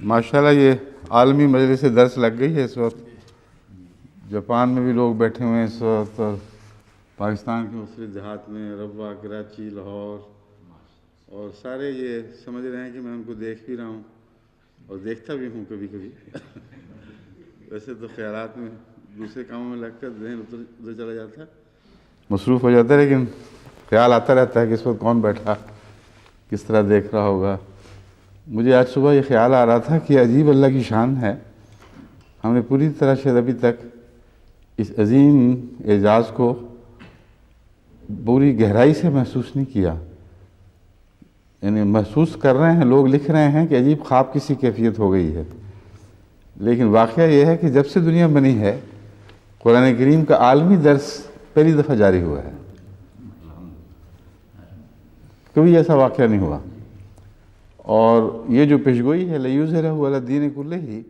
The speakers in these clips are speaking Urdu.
ماشاءاللہ یہ عالمی مجلس درس لگ گئی ہے اس وقت. جاپان میں بھی لوگ بیٹھے ہوئے ہیں اس وقت، اور پاکستان کے مختلف دیہات میں، ربوہ، کراچی، لاہور، اور سارے یہ سمجھ رہے ہیں کہ میں ان کو دیکھ بھی رہا ہوں اور دیکھتا بھی ہوں کبھی کبھی. ویسے تو خیالات میں دوسرے کاموں میں لگ کر ذہن ادھر چلا جاتا ہے، مصروف ہو جاتا ہے، لیکن خیال آتا رہتا ہے کہ اس وقت کون بیٹھا، کس طرح دیکھ رہا ہوگا. مجھے آج صبح یہ خیال آ رہا تھا کہ عجیب اللہ کی شان ہے، ہم نے پوری طرح سے ابھی تک اس عظیم اعجاز کو پوری گہرائی سے محسوس نہیں کیا. یعنی محسوس کر رہے ہیں، لوگ لکھ رہے ہیں کہ عجیب خواب کسی کیفیت ہو گئی ہے، لیکن واقعہ یہ ہے کہ جب سے دنیا بنی ہے قرآن کریم کا عالمی درس پہلی دفعہ جاری ہوا ہے. کبھی ایسا واقعہ نہیں ہوا. اور یہ جو پیشگوئی ہے لِیُظْهِرَهُ عَلَى الدِّینِ کُلِّهِ،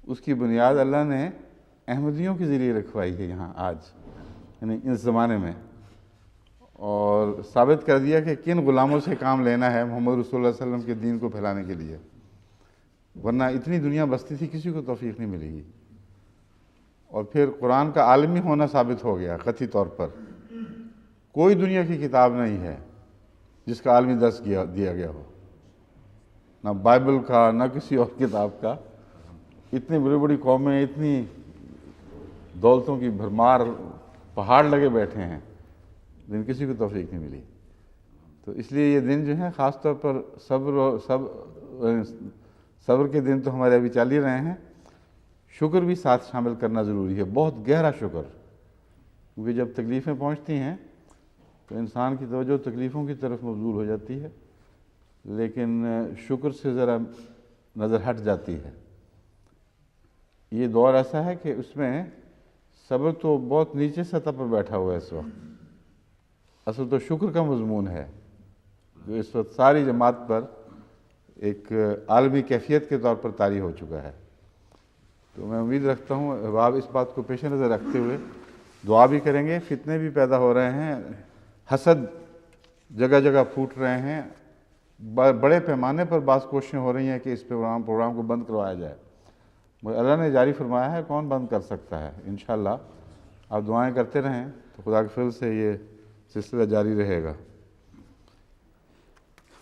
اس کی بنیاد اللہ نے احمدیوں کے ذریعے رکھوائی ہے یہاں آج، یعنی اس زمانے میں، اور ثابت کر دیا کہ کن غلاموں سے کام لینا ہے محمد رسول اللہ صلی اللہ علیہ وسلم کے دین کو پھیلانے کے لیے، ورنہ اتنی دنیا بستی تھی کسی کو توفیق نہیں ملے گی. اور پھر قرآن کا عالمی ہونا ثابت ہو گیا قطعی طور پر. کوئی دنیا کی کتاب نہیں ہے جس کا عالمی درس دیا گیا ہو، نہ بائبل کا، نہ کسی اور کتاب کا. اتنی بڑی بڑی قومیں، اتنی دولتوں کی بھرمار، پہاڑ لگے بیٹھے ہیں، لیکن کسی کو توفیق نہیں ملی. تو اس لیے یہ دن جو ہیں خاص طور پر صبر کے دن تو ہمارے ابھی چل ہی رہے ہیں، شکر بھی ساتھ شامل کرنا ضروری ہے، بہت گہرا شکر. کیونکہ جب تکلیفیں پہنچتی ہیں تو انسان کی توجہ تکلیفوں کی طرف مبذول ہو جاتی ہے، لیکن شکر سے ذرا نظر ہٹ جاتی ہے. یہ دور ایسا ہے کہ اس میں صبر تو بہت نیچے سطح پر بیٹھا ہوا ہے اس وقت. اصل تو شکر کا مضمون ہے جو اس وقت ساری جماعت پر ایک عالمی کیفیت کے طور پر طاری ہو چکا ہے. تو میں امید رکھتا ہوں احباب اس بات کو پیش نظر رکھتے ہوئے دعا بھی کریں گے. فتنے بھی پیدا ہو رہے ہیں، حسد جگہ جگہ پھوٹ رہے ہیں، بڑے پیمانے پر بعض کوششیں ہو رہی ہیں کہ اس پروگرام کو بند کروایا جائے، مگر اللہ نے جاری فرمایا ہے، کون بند کر سکتا ہے. انشاءاللہ آپ دعائیں کرتے رہیں تو خدا کے فضل سے یہ سلسلہ جاری رہے گا.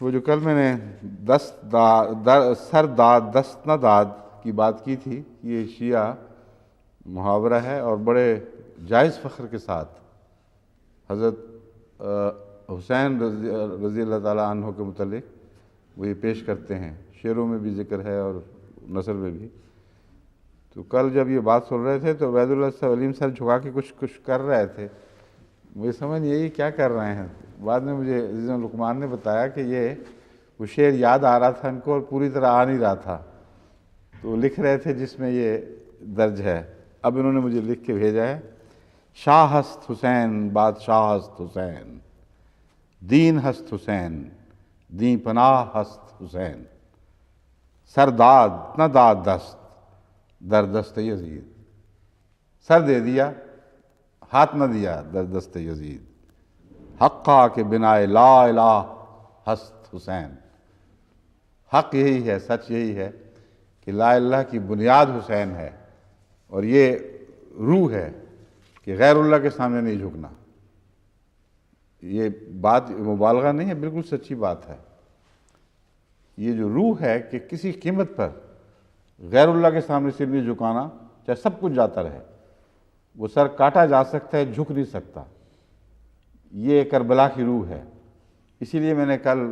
وہ جو کل میں نے سر داد دست نہ داد کی بات کی تھی، یہ شیعہ محاورہ ہے، اور بڑے جائز فخر کے ساتھ حضرت حسین رضی اللہ تعالیٰ عنہ کے متعلق وہ یہ پیش کرتے ہیں. شعروں میں بھی ذکر ہے اور نثر میں بھی. تو کل جب یہ بات سن رہے تھے تو عبید اللہ صاحب علیم سر جھکا کے کچھ کر رہے تھے. مجھے سمجھ نہیں آئی کیا کر رہے ہیں. بعد میں مجھے عزیز لقمان نے بتایا کہ یہ وہ شعر یاد آ رہا تھا ان کو اور پوری طرح آ نہیں رہا تھا، تو لکھ رہے تھے جس میں یہ درج ہے. اب انہوں نے مجھے لکھ کے بھیجا ہے: شاہ ہست حسین، بادشاہ ہست حسین، دین ہست حسین، دین پناہ ہست حسین، سر داد نہ داد دست در دست یزید. سر دے دیا، ہاتھ نہ دیا در دست یزید. حقا کہ بنا لا الہ ہست حسین. حق یہی ہے، سچ یہی ہے کہ لا الہ کی بنیاد حسین ہے، اور یہ روح ہے کہ غیر اللہ کے سامنے نہیں جھکنا. یہ بات مبالغہ نہیں ہے، بالکل سچی بات ہے. یہ جو روح ہے کہ کسی قیمت پر غیر اللہ کے سامنے سر نہیں جھکانا، چاہے سب کچھ جاتا رہے. وہ سر کاٹا جا سکتا ہے، جھک نہیں سکتا. یہ کربلا کی روح ہے. اسی لیے میں نے کل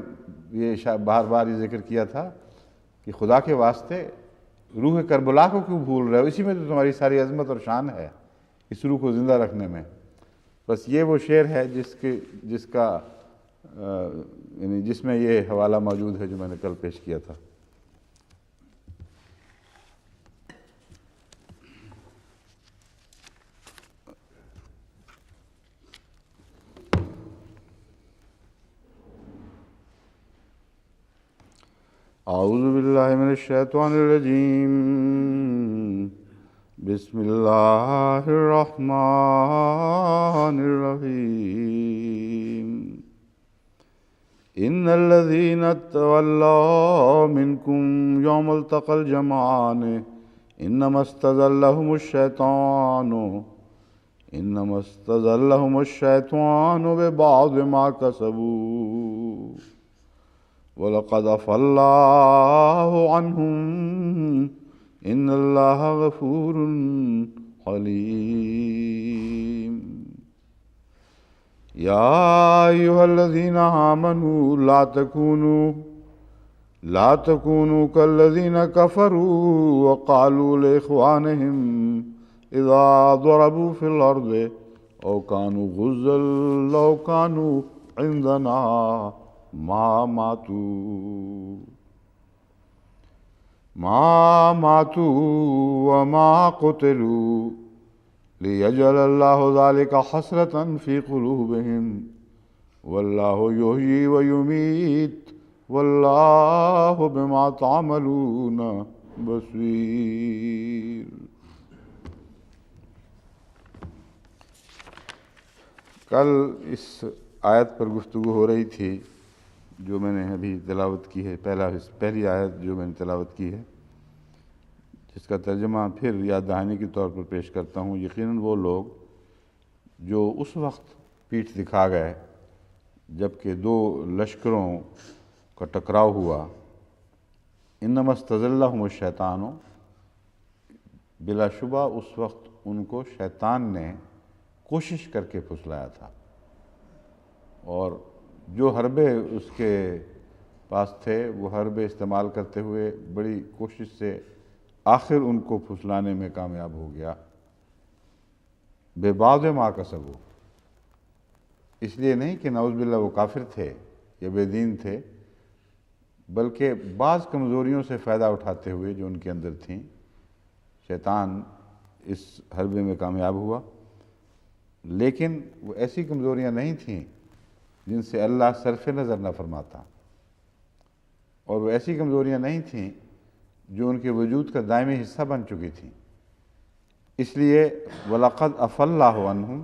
یہ بار بار یہ ذکر کیا تھا کہ خدا کے واسطے روح کربلا کو کیوں بھول رہے ہو؟ اسی میں تو تمہاری ساری عظمت اور شان ہے، اس روح کو زندہ رکھنے میں. بس یہ وہ شعر ہے جس میں یہ حوالہ موجود ہے جو میں نے کل پیش کیا تھا. اعوذ باللہ من الشیطان الرجیم، بسم اللہ الرحمن الرحیم. ان الذين تولوا منكم يوم التقى الجمعان انما استزلهم الشيطان ببعض ما كسبوا وَلَقَدْ عَفَا اللَّهُ عَنْهُمْ إِنَّ اللَّهَ غَفُورٌ حَلِيمٌ يَا أَيُّهَا الَّذِينَ آمَنُوا لا تكونوا كالذين كفروا وقالوا لإخوانهم إذا ضربوا في الأرض أو كانوا غزا لو كانوا عندنا ما ماتوا وما قتلوا ليجعل الله ذلك حسرة في قلوبهم والله يحيي ويميت واللہ بما تعملون بصیر۔ کل اس آیت پر گفتگو ہو رہی تھی جو میں نے ابھی تلاوت کی ہے، پہلی آیت جو میں نے تلاوت کی ہے، جس کا ترجمہ پھر یاد دہانی کے طور پر پیش کرتا ہوں۔ یقیناً وہ لوگ جو اس وقت پیٹھ دکھا گئے جب کہ دو لشکروں کا ٹکراؤ ہوا، انما استزلهم الشیطان، بلا شبہ اس وقت ان کو شیطان نے کوشش کر کے پھسلایا تھا، اور جو حربے اس کے پاس تھے وہ حربے استعمال کرتے ہوئے بڑی کوشش سے آخر ان کو پھسلانے میں کامیاب ہو گیا۔ بے بعض ما کسبوا، اس لیے نہیں کہ نعوذ باللہ وہ کافر تھے یا بے دین تھے، بلکہ بعض کمزوریوں سے فائدہ اٹھاتے ہوئے جو ان کے اندر تھیں، شیطان اس حربے میں کامیاب ہوا۔ لیکن وہ ایسی کمزوریاں نہیں تھیں جن سے اللہ صرف نظر نہ فرماتا، اور وہ ایسی کمزوریاں نہیں تھیں جو ان کے وجود کا دائمی حصہ بن چکی تھیں۔ اس لیے وَلَقَدْ عَفَا اللَّهُ عَنْهُمْ،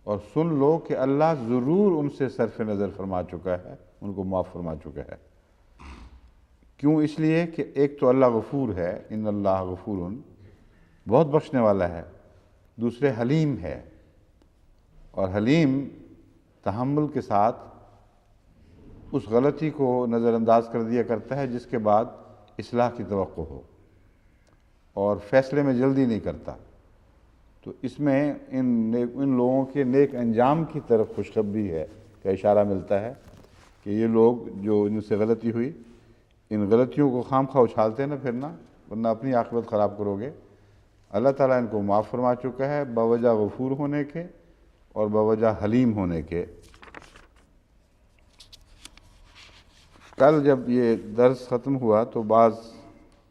اور سن لو کہ اللہ ضرور ان سے صرف نظر فرما چکا ہے، ان کو معاف فرما چکا ہے۔ کیوں؟ اس لیے کہ ایک تو اللہ غفور ہے، ان اللہ غفور، بہت بخشنے والا ہے، دوسرے حلیم ہے، اور حلیم تحمل کے ساتھ اس غلطی کو نظر انداز کر دیا کرتا ہے جس کے بعد اصلاح کی توقع ہو، اور فیصلے میں جلدی نہیں کرتا۔ تو اس میں ان لوگوں کے نیک انجام کی طرف خوشخبری ہے کا اشارہ ملتا ہے کہ یہ لوگ جو ان سے غلطی ہوئی، ان غلطیوں کو خام خواہ اچھالتے نہ پھرنا، ورنہ اپنی عاقبت خراب کرو گے۔ اللہ تعالیٰ ان کو معاف فرما چکا ہے بوجہ غفور ہونے کے اور بوجہ حلیم ہونے کے۔ کل جب یہ درس ختم ہوا تو بعض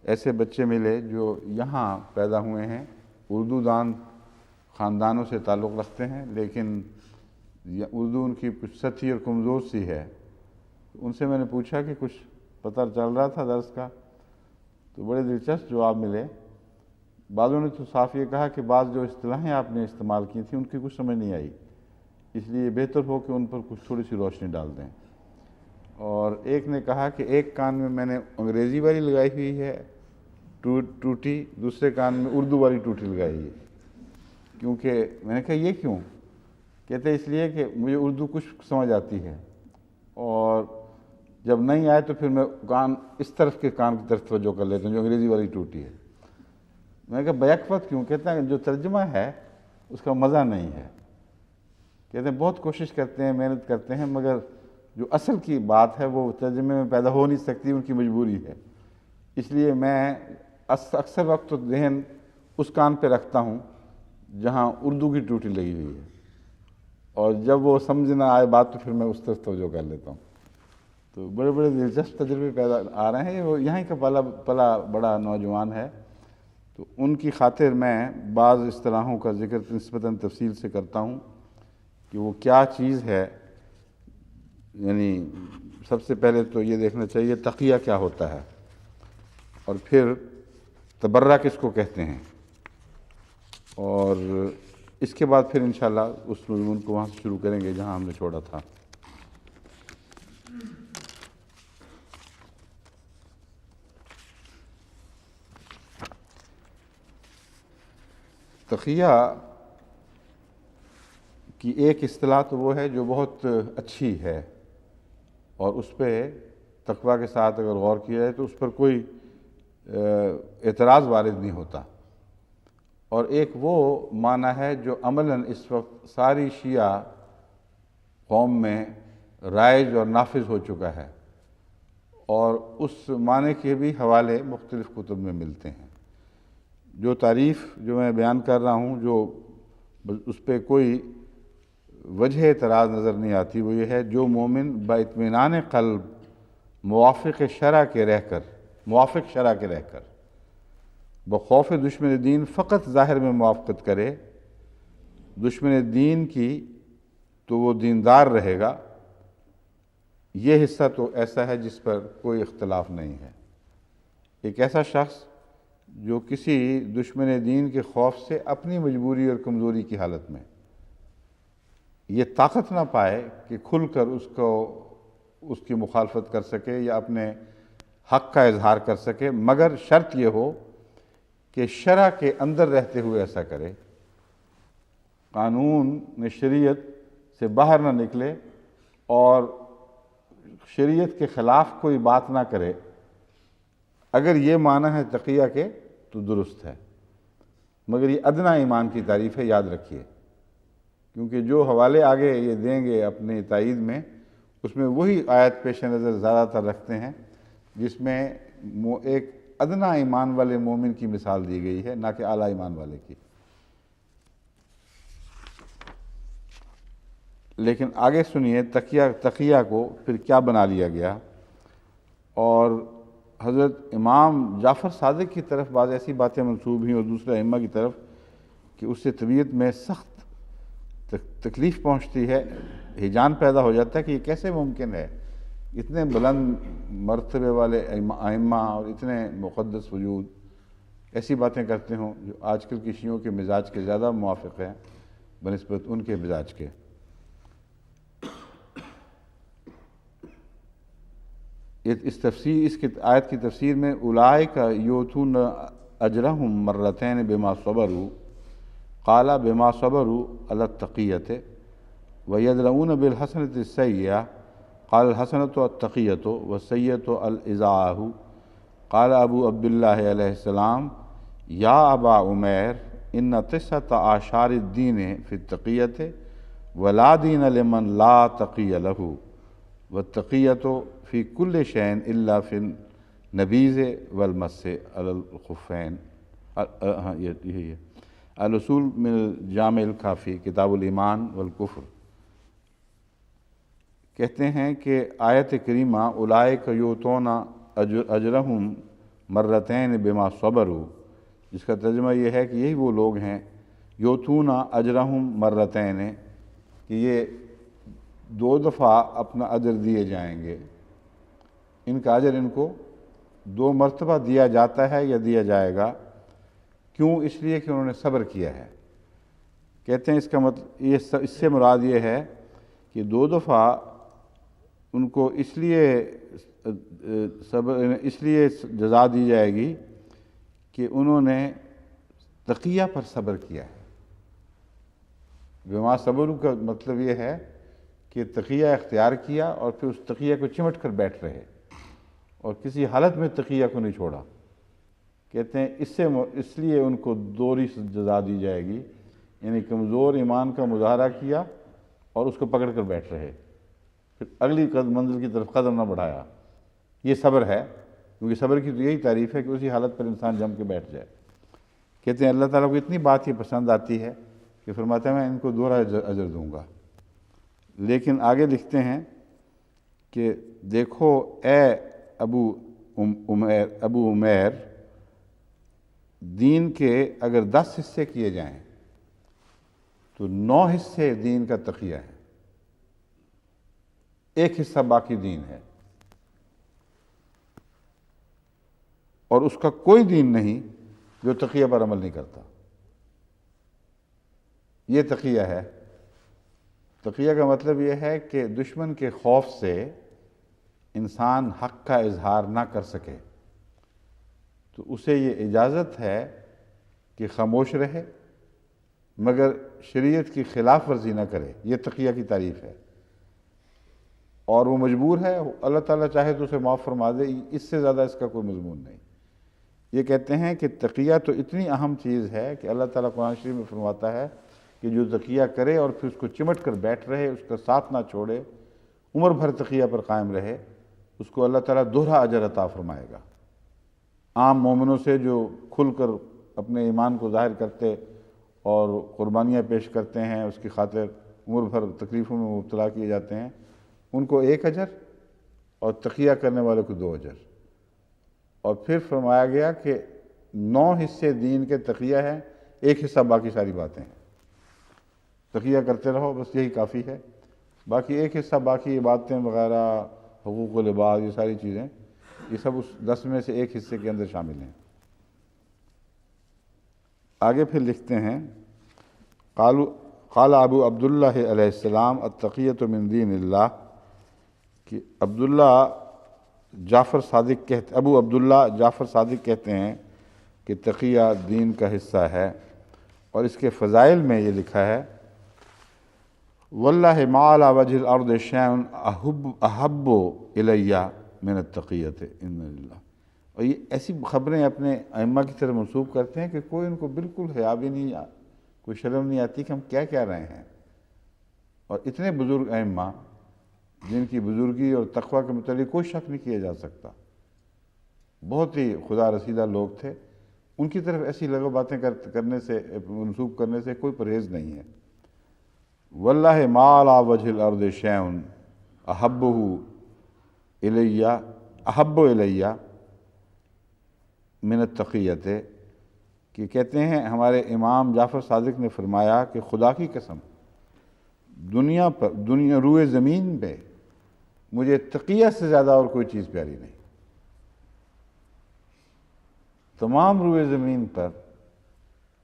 ایسے بچے ملے جو یہاں پیدا ہوئے ہیں، اردو دان خاندانوں سے تعلق رکھتے ہیں، لیکن اردو ان کی کچھ سطحی اور کمزور سی ہے۔ ان سے میں نے پوچھا کہ کچھ پتہ چل رہا تھا درس کا، تو بڑے دلچسپ جواب ملے۔ بعضوں نے تو صاف یہ کہا کہ بعض جو اصطلاحیں آپ نے استعمال کی تھیں ان کی کچھ سمجھ نہیں آئی، اس لیے بہتر ہو کہ ان پر کچھ تھوڑی سی روشنی ڈال دیں۔ اور ایک نے کہا کہ ایک کان میں نے انگریزی والی لگائی ہوئی ہے ٹوٹی، دوسرے کان میں اردو والی ٹوٹی لگائی ہے، کیونکہ میں نے کہا یہ کیوں؟ کہتے اس لیے کہ مجھے اردو کچھ سمجھ آتی ہے، اور جب نہیں آئے تو پھر میں کان اس طرف کے کان کی طرف توجہ کر لیتا ہوں جو انگریزی والی ٹوٹی ہے۔ میں نے کہا بیک وقت کیوں؟ کہتا ہے جو ترجمہ ہے اس کا مزہ نہیں ہے۔ کہتے ہیں بہت کوشش کرتے ہیں، محنت کرتے ہیں، مگر جو اصل کی بات ہے وہ ترجمے میں پیدا ہو نہیں سکتی، ان کی مجبوری ہے۔ اس لیے میں اکثر وقت تو ذہن اس کان پہ رکھتا ہوں جہاں اردو کی ٹوٹی لگی ہوئی ہے، اور جب وہ سمجھ نہ آئے بات تو پھر میں اس طرف توجہ کر لیتا ہوں۔ تو بڑے بڑے دلچسپ تجربے پیدا آ رہے ہیں۔ وہ یہاں کا پلا بڑا نوجوان ہے، تو ان کی خاطر میں بعض اصطلاحوں کا ذکر نسبتاً تفصیل سے کرتا ہوں کہ وہ کیا چیز ہے۔ یعنی سب سے پہلے تو یہ دیکھنا چاہیے تقیہ کیا ہوتا ہے، اور پھر تبرہ کس کو کہتے ہیں، اور اس کے بعد پھر انشاءاللہ اس مضمون کو وہاں سے شروع کریں گے جہاں ہم نے چھوڑا تھا۔ تقیہ کی ایک اصطلاح تو وہ ہے جو بہت اچھی ہے اور اس پہ تقویٰ کے ساتھ اگر غور کیا جائے تو اس پر کوئی اعتراض وارد نہیں ہوتا، اور ایک وہ معنی ہے جو عملاً اس وقت ساری شیعہ قوم میں رائج اور نافذ ہو چکا ہے، اور اس معنی کے بھی حوالے مختلف کتب میں ملتے ہیں۔ جو تعریف جو میں بیان کر رہا ہوں، جو اس پہ کوئی وجہ اعتراض نظر نہیں آتی، وہ یہ ہے: جو مومن باطمینان قلب موافق شرع کے رہ کر بخوف دشمن دین فقط ظاہر میں موافقت کرے، دشمن دین کی، تو وہ دیندار رہے گا۔ یہ حصہ تو ایسا ہے جس پر کوئی اختلاف نہیں ہے۔ ایک ایسا شخص جو کسی دشمن دین کے خوف سے اپنی مجبوری اور کمزوری کی حالت میں یہ طاقت نہ پائے کہ کھل کر اس کی مخالفت کر سکے یا اپنے حق کا اظہار کر سکے، مگر شرط یہ ہو کہ شرع کے اندر رہتے ہوئے ایسا کرے، قانون شریعت سے باہر نہ نکلے اور شریعت کے خلاف کوئی بات نہ کرے۔ اگر یہ معنی ہے تقیہ کے تو درست ہے، مگر یہ ادنیٰ ایمان کی تعریف ہے، یاد رکھیے، کیونکہ جو حوالے آگے یہ دیں گے اپنی تائید میں، اس میں وہی آیت پیش نظر زیادہ تر رکھتے ہیں جس میں ایک ادنیٰ ایمان والے مومن کی مثال دی گئی ہے، نہ کہ اعلیٰ ایمان والے کی۔ لیکن آگے سنیے تقیہ کو پھر کیا بنا لیا گیا، اور حضرت امام جعفر صادق کی طرف بعض ایسی باتیں منسوب ہیں اور دوسرے ائمہ کی طرف کہ اس سے طبیعت میں سخت تکلیف پہنچتی ہے، ہیجان پیدا ہو جاتا ہے کہ یہ کیسے ممکن ہے، اتنے بلند مرتبے والے ائمہ اور اتنے مقدس وجود ایسی باتیں کرتے ہوں جو آج کل کی شیعوں کے مزاج کے زیادہ موافق ہیں بنسبت ان کے مزاج کے۔ اس آیت کی تفسیر میں اولئک یؤتون اجرہم مرتین بما صبروا، قال بما صبروا علی التقیۃ ویدرؤون بالحسنۃ السیئۃ، قال الحسنۃ التقیۃ والسیئۃ الاضاءۃ، قال ابو عبداللہ علیہ السلام یا ابا عمیر ان قصۃ اعشار الدین فی التقیۃ ولا دین لمن لا تقی لہ، والتقیۃ فی کل شیء الا فی النبیذ والمس علی الخفین۔ یہی ہے الاصول من الجامع الکافی، کتاب الایمان والکفر۔ کہتے ہیں کہ آیت کریمہ اولئک یؤتون اجرہم مرتین بما صبروا، جس کا ترجمہ یہ ہے کہ یہی وہ لوگ ہیں یؤتون اجرہم مرتین، کہ یہ 2 دفعہ اپنا اجر دیے جائیں گے، ان کا اجر ان کو 2 مرتبہ دیا جاتا ہے یا دیا جائے گا۔ کیوں؟ اس لیے کہ انہوں نے صبر کیا ہے۔ کہتے ہیں اس کا مطلب اس سے مراد یہ ہے کہ 2 دفعہ ان کو اس لیے جزا دی جائے گی کہ انہوں نے تقیہ پر صبر کیا ہے۔ بما صبروا کا مطلب یہ ہے کہ تقیہ اختیار کیا اور پھر اس تقیہ کو چمٹ کر بیٹھ رہے اور کسی حالت میں تقیہ کو نہیں چھوڑا۔ کہتے ہیں اس لیے ان کو دوہری جزا دی جائے گی، یعنی کمزور ایمان کا مظاہرہ کیا اور اس کو پکڑ کر بیٹھ رہے، پھر اگلی منزل کی طرف قدم نہ بڑھایا۔ یہ صبر ہے، کیونکہ صبر کی تو یہی تعریف ہے کہ اسی حالت پر انسان جم کے بیٹھ جائے۔ کہتے ہیں اللہ تعالیٰ کو اتنی بات یہ پسند آتی ہے کہ فرماتا ہے میں ان کو دوہرا اجر دوں گا۔ لیکن آگے لکھتے ہیں کہ دیکھو اے ابو عمیر، دین کے اگر 10 حصے کیے جائیں تو 9 حصے دین کا تقیہ ہے، ایک حصہ باقی دین ہے، اور اس کا کوئی دین نہیں جو تقیہ پر عمل نہیں کرتا۔ یہ تقیہ ہے۔ تقیہ کا مطلب یہ ہے کہ دشمن کے خوف سے انسان حق کا اظہار نہ کر سکے تو اسے یہ اجازت ہے کہ خاموش رہے مگر شریعت کی خلاف ورزی نہ کرے، یہ تقیہ کی تعریف ہے۔ اور وہ مجبور ہے، اللہ تعالیٰ چاہے تو اسے معاف فرما دے، اس سے زیادہ اس کا کوئی مضمون نہیں۔ یہ کہتے ہیں کہ تقیہ تو اتنی اہم چیز ہے کہ اللہ تعالیٰ قرآن شریف میں فرماتا ہے کہ جو تقیہ کرے اور پھر اس کو چمٹ کر بیٹھ رہے، اس کا ساتھ نہ چھوڑے، عمر بھر تقیہ پر قائم رہے، اس کو اللہ تعالیٰ دوہرا اجر عطا فرمائے گا۔ عام مومنوں سے جو کھل کر اپنے ایمان کو ظاہر کرتے اور قربانیاں پیش کرتے ہیں، اس کی خاطر عمر بھر تکلیفوں میں مبتلا کیے جاتے ہیں، ان کو 1 اجر اور تقیہ کرنے والے کو 2 اجر۔ اور پھر فرمایا گیا کہ 9 حصے دین کے تقیہ ہیں، 1 حصہ باقی ساری باتیں ہیں۔ تقیہ کرتے رہو، بس یہی کافی ہے۔ باقی 1 حصہ باقی عبادتیں وغیرہ، حقوق و لباس، یہ ساری چیزیں، یہ سب اس 10 میں سے 1 حصے کے اندر شامل ہیں۔ آگے پھر لکھتے ہیں، قال ابو عبداللہ علیہ السلام التقیۃ من دین اللہ، کہ ابو عبداللہ جعفر صادق کہتے ہیں کہ تقیہ دین کا حصہ ہے، اور اس کے فضائل میں یہ لکھا ہے، واللہ ما علی وجہ الارض شیء احب الی من التقیۃ ان اللہ۔ اور یہ ایسی خبریں اپنے ائمہ کی طرف منسوب کرتے ہیں کہ کوئی ان کو بالکل حیا بھی نہیں، کوئی شرم نہیں آتی کہ ہم کیا کہہ رہے ہیں۔ اور اتنے بزرگ ائمہ جن کی بزرگی اور تقوی کے متعلق کوئی شک نہیں کیا جا سکتا، بہت ہی خدا رسیدہ لوگ تھے، ان کی طرف ایسی لغو باتیں کرنے سے، منسوب کرنے سے کوئی پرہیز نہیں ہے۔ واللہ ما علی وجہ الارض شیء احب الی من التقیۃ، کہ کہتے ہیں ہمارے امام جعفر صادق نے فرمایا کہ خدا کی قسم، دنیا روئے زمین پہ مجھے تقیہ سے زیادہ اور کوئی چیز پیاری نہیں۔ تمام روئے زمین پر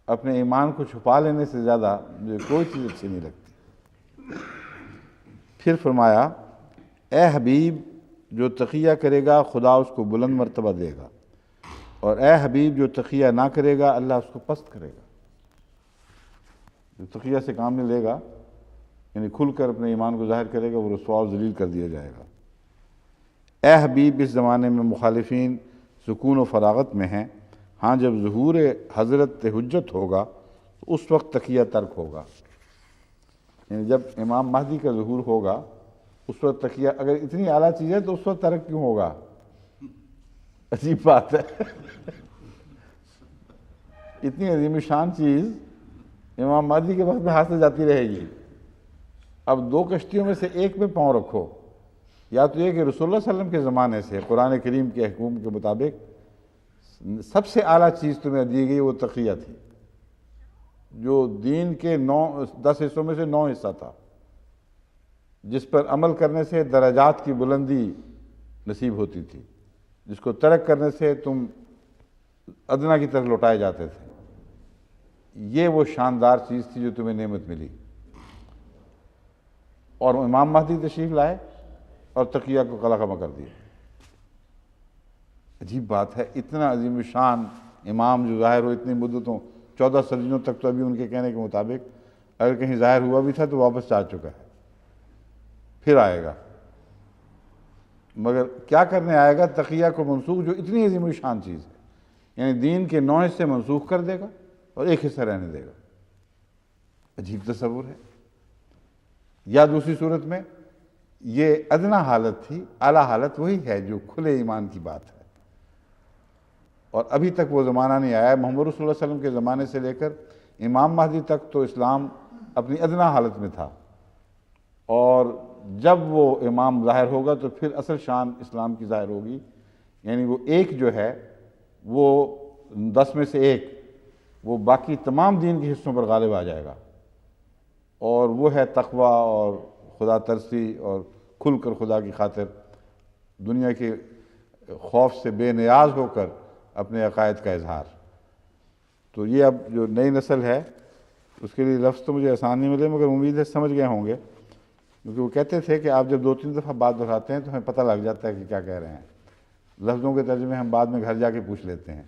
اپنے ایمان کو چھپا لینے سے زیادہ مجھے کوئی چیز اچھی نہیں لگتی۔ پھر فرمایا، اے حبیب، جو تقیہ کرے گا خدا اس کو بلند مرتبہ دے گا، اور اے حبیب جو تقیہ نہ کرے گا اللہ اس کو پست کرے گا۔ جو تقیہ سے کام نہیں لے گا، یعنی کھل کر اپنے ایمان کو ظاہر کرے گا، وہ رسوا و ذلیل کر دیا جائے گا۔ اے حبیب، اس زمانے میں مخالفین سکون و فراغت میں ہیں، ہاں جب ظہور حضرت حجت ہوگا تو اس وقت تقیہ ترک ہوگا۔ یعنی جب امام مہدی کا ظہور ہوگا اس وقت تقیہ، اگر اتنی اعلیٰ چیز ہے تو اس وقت ترک کیوں ہوگا؟ عجیب بات ہے۔ اتنی عظیم شان چیز امام مہدی کے وقت میں ہاتھ سے جاتی رہے گی۔ اب 2 کشتیوں میں سے ایک میں پاؤں رکھو، یا تو یہ کہ رسول اللہ صلی اللہ علیہ وسلم کے زمانے سے قرآن کریم کے حکم کے مطابق سب سے اعلیٰ چیز تمہیں دی گئی وہ تقیہ تھی، جو دین کے 10 حصوں میں سے 9 حصہ تھا، جس پر عمل کرنے سے درجات کی بلندی نصیب ہوتی تھی، جس کو ترک کرنے سے تم ادنا کی طرف لوٹائے جاتے تھے۔ یہ وہ شاندار چیز تھی جو تمہیں نعمت ملی، اور امام مہدی تشریف لائے اور تقیہ کو قلعہ کر دیا۔ عجیب بات ہے، اتنا عظیم شان امام جو ظاہر ہو اتنی مدتوں، 14 صدیوں تک تو ابھی ان کے کہنے کے مطابق اگر کہیں ظاہر ہوا بھی تھا تو واپس جا چکا ہے، پھر آئے گا، مگر کیا کرنے آئے گا؟ تقیہ کو منسوخ، جو اتنی عظیم شان چیز ہے، یعنی دین کے 9 حصے منسوخ کر دے گا اور 1 حصہ رہنے دے گا۔ عجیب تصور ہے۔ یا دوسری صورت میں یہ ادنا حالت تھی، اعلیٰ حالت وہی ہے جو کھلے ایمان کی بات ہے، اور ابھی تک وہ زمانہ نہیں آیا۔ محمد رسول اللہ صلی اللہ علیہ وسلم کے زمانے سے لے کر امام مہدی تک تو اسلام اپنی ادنا حالت میں تھا، اور جب وہ امام ظاہر ہوگا تو پھر اصل شان اسلام کی ظاہر ہوگی، یعنی وہ ایک جو ہے وہ 10 میں سے 1 وہ باقی تمام دین کے حصوں پر غالب آ جائے گا، اور وہ ہے تقوی اور خدا ترسی اور کھل کر خدا کی خاطر دنیا کے خوف سے بے نیاز ہو کر اپنے عقائد کا اظہار۔ تو یہ اب جو نئی نسل ہے اس کے لیے لفظ تو مجھے آسان نہیں ملے، مگر امید ہے سمجھ گئے ہوں گے، کیونکہ وہ کہتے تھے کہ آپ جب 2-3 دفعہ بات دہراتے ہیں تو ہمیں پتہ لگ جاتا ہے کہ کیا کہہ رہے ہیں، لفظوں کے ترجمے ہم بعد میں گھر جا کے پوچھ لیتے ہیں۔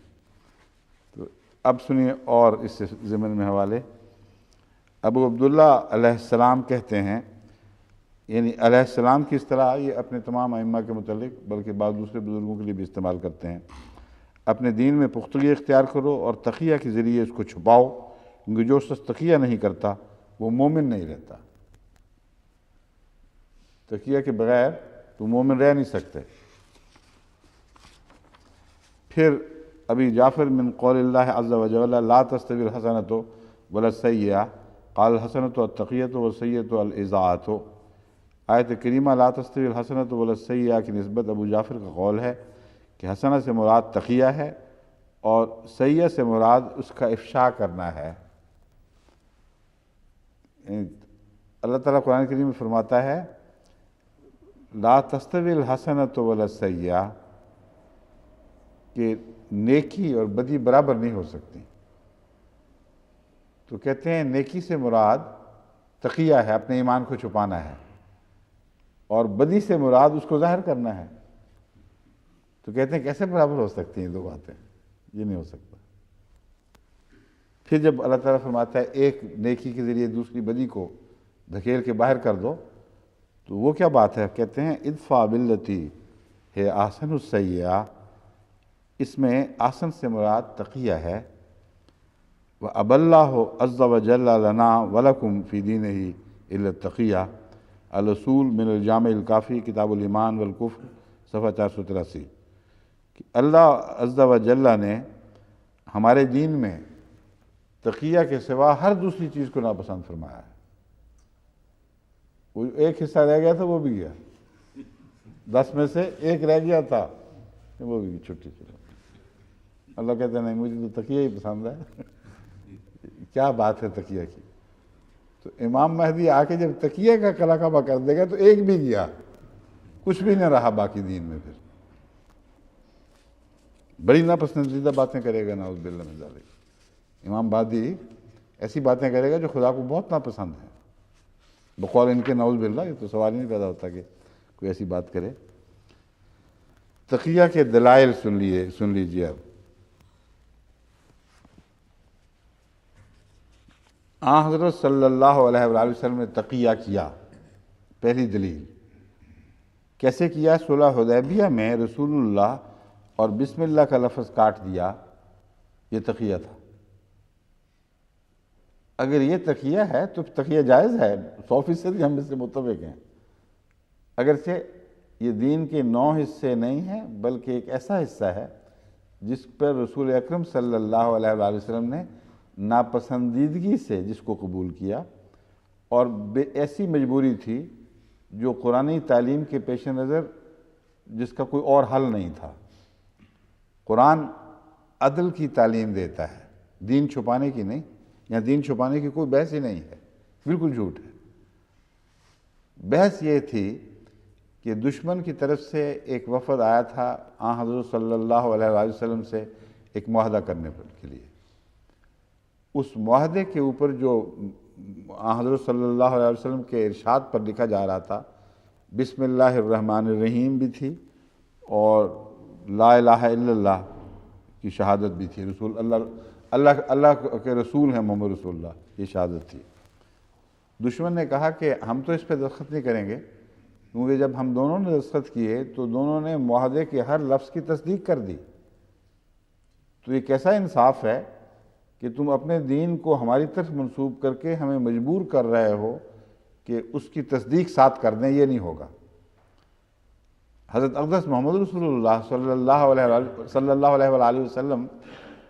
تو اب سنیے اور اس سے ضمن میں حوالے، ابو عبداللہ علیہ السلام کہتے ہیں، یعنی علیہ السلام کی اصطلاح یہ اپنے تمام ائمہ کے متعلق بلکہ بعض دوسرے بزرگوں کے لیے بھی استعمال کرتے ہیں، اپنے دین میں پختگی اختیار کرو اور تقیہ کے ذریعے اس کو چھپاؤ، کیونکہ جو شخص تقیہ نہیں کرتا وہ مومن نہیں رہتا۔ تقیہ کے بغیر تو مومن رہ نہیں سکتے۔ پھر ابی جعفر من قول اللہ عز وجل لا تستوی الحسنۃ ولا السیئۃ قال الحسنۃ التقیۃ والسیئۃ الاضاعۃ۔ آیت کریمہ لا تستوی الحسنۃ ولا السیئۃ کی نسبت ابو جعفر کا قول ہے کہ حسنہ سے مراد تقیہ ہے اور سیئہ سے مراد اس کا افشا کرنا ہے۔ اللہ تعالیٰ قرآن کریم میں فرماتا ہے لا تستوی الحسنۃ ولا السیئۃ، کہ نیکی اور بدی برابر نہیں ہو سکتی۔ تو کہتے ہیں نیکی سے مراد تقیہ ہے، اپنے ایمان کو چھپانا ہے، اور بدی سے مراد اس کو ظاہر کرنا ہے۔ تو کہتے ہیں کیسے برابر ہو سکتی ہیں دو باتیں؟ یہ نہیں ہو سکتا۔ پھر جب اللہ تعالیٰ فرماتا ہے ایک نیکی کے ذریعے دوسری بدی کو دھکیل کے باہر کر دو، تو وہ کیا بات ہے؟ کہتے ہیں ادفع باللتی ہے احسن السیئۃ، اس میں احسن سے مراد تقیہ ہے۔ وَأَبَى اللَّهُ عَزَّ وَجَلَّ لَنَا وَلَكُمْ فِي دِينِهِ إِلَّا التَّقِيَّةَ الرسول من الجامع الکافی کتاب الایمان والکفر صفحہ 483، کہ اللہ عز و جل نے ہمارے دین میں تقیہ کے سوا ہر دوسری چیز کو ناپسند فرمایا ہے۔ وہ ایک حصہ رہ گیا تھا وہ بھی گیا، 10 میں سے ایک رہ گیا تھا وہ بھی چھٹی چلو۔ اللہ کہتے ہیں نہیں مجھے تو تقیہ ہی پسند ہے۔ کیا بات ہے تقیہ کی؟ تو امام مہدی آ کے جب تقیہ کا کلا کعبہ کر دے گا تو ایک بھی گیا، کچھ بھی نہ رہا باقی دین میں۔ پھر بڑی ناپسندیدہ باتیں کرے گا نعوذ باللہ من ذالک۔ امام مہدی ایسی باتیں کرے گا جو خدا کو بہت ناپسند ہیں، بقول ان کے نعوذ باللہ۔ یہ تو سوال ہی نہیں پیدا ہوتا کہ کوئی ایسی بات کرے۔ تقیہ کے دلائل سن لیجیے اب۔ حضرت صلی اللہ علیہ وآلہ وسلم نے تقیہ کیا۔ پہلی دلیل کیسے کیا؟ صلح حدیبیہ میں رسول اللہ اور بسم اللہ کا لفظ کاٹ دیا، یہ تقیہ تھا۔ اگر یہ تقیہ ہے تو تقیہ جائز ہے، 100% ہم اس سے متفق ہیں۔ اگرچہ یہ دین کے 9 حصے نہیں ہیں بلکہ ایک ایسا حصہ ہے جس پر رسول اکرم صلی اللہ علیہ وآلہ وسلم نے ناپسندیدگی سے جس کو قبول کیا، اور ایسی مجبوری تھی جو قرآنی تعلیم کے پیش نظر جس کا کوئی اور حل نہیں تھا۔ قرآن عدل کی تعلیم دیتا ہے، دین چھپانے کی نہیں، یا دین چھپانے کی کوئی بحث ہی نہیں ہے، بالکل جھوٹ ہے۔ بحث یہ تھی کہ دشمن کی طرف سے ایک وفد آیا تھا حضرت صلی اللہ علیہ وآلہ وسلم سے ایک معاہدہ کرنے کے لیے۔ اس معاہدے کے اوپر جو حضرت صلی اللہ علیہ وسلم کے ارشاد پر لکھا جا رہا تھا، بسم اللہ الرحمن الرحیم بھی تھی اور لا الہ الا اللہ کی شہادت بھی تھی۔ رسول اللہ کے رسول ہیں محمد رسول اللہ، یہ شہادت تھی۔ دشمن نے کہا کہ ہم تو اس پہ دستخط نہیں کریں گے، کیونکہ جب ہم دونوں نے دستخط کیے تو دونوں نے معاہدے کے ہر لفظ کی تصدیق کر دی۔ تو یہ کیسا انصاف ہے کہ تم اپنے دین کو ہماری طرف منسوب کر کے ہمیں مجبور کر رہے ہو کہ اس کی تصدیق ساتھ کر دیں؟ یہ نہیں ہوگا۔ حضرت اقدس محمد رسول اللہ صلی اللہ علیہ وآلہ وسلم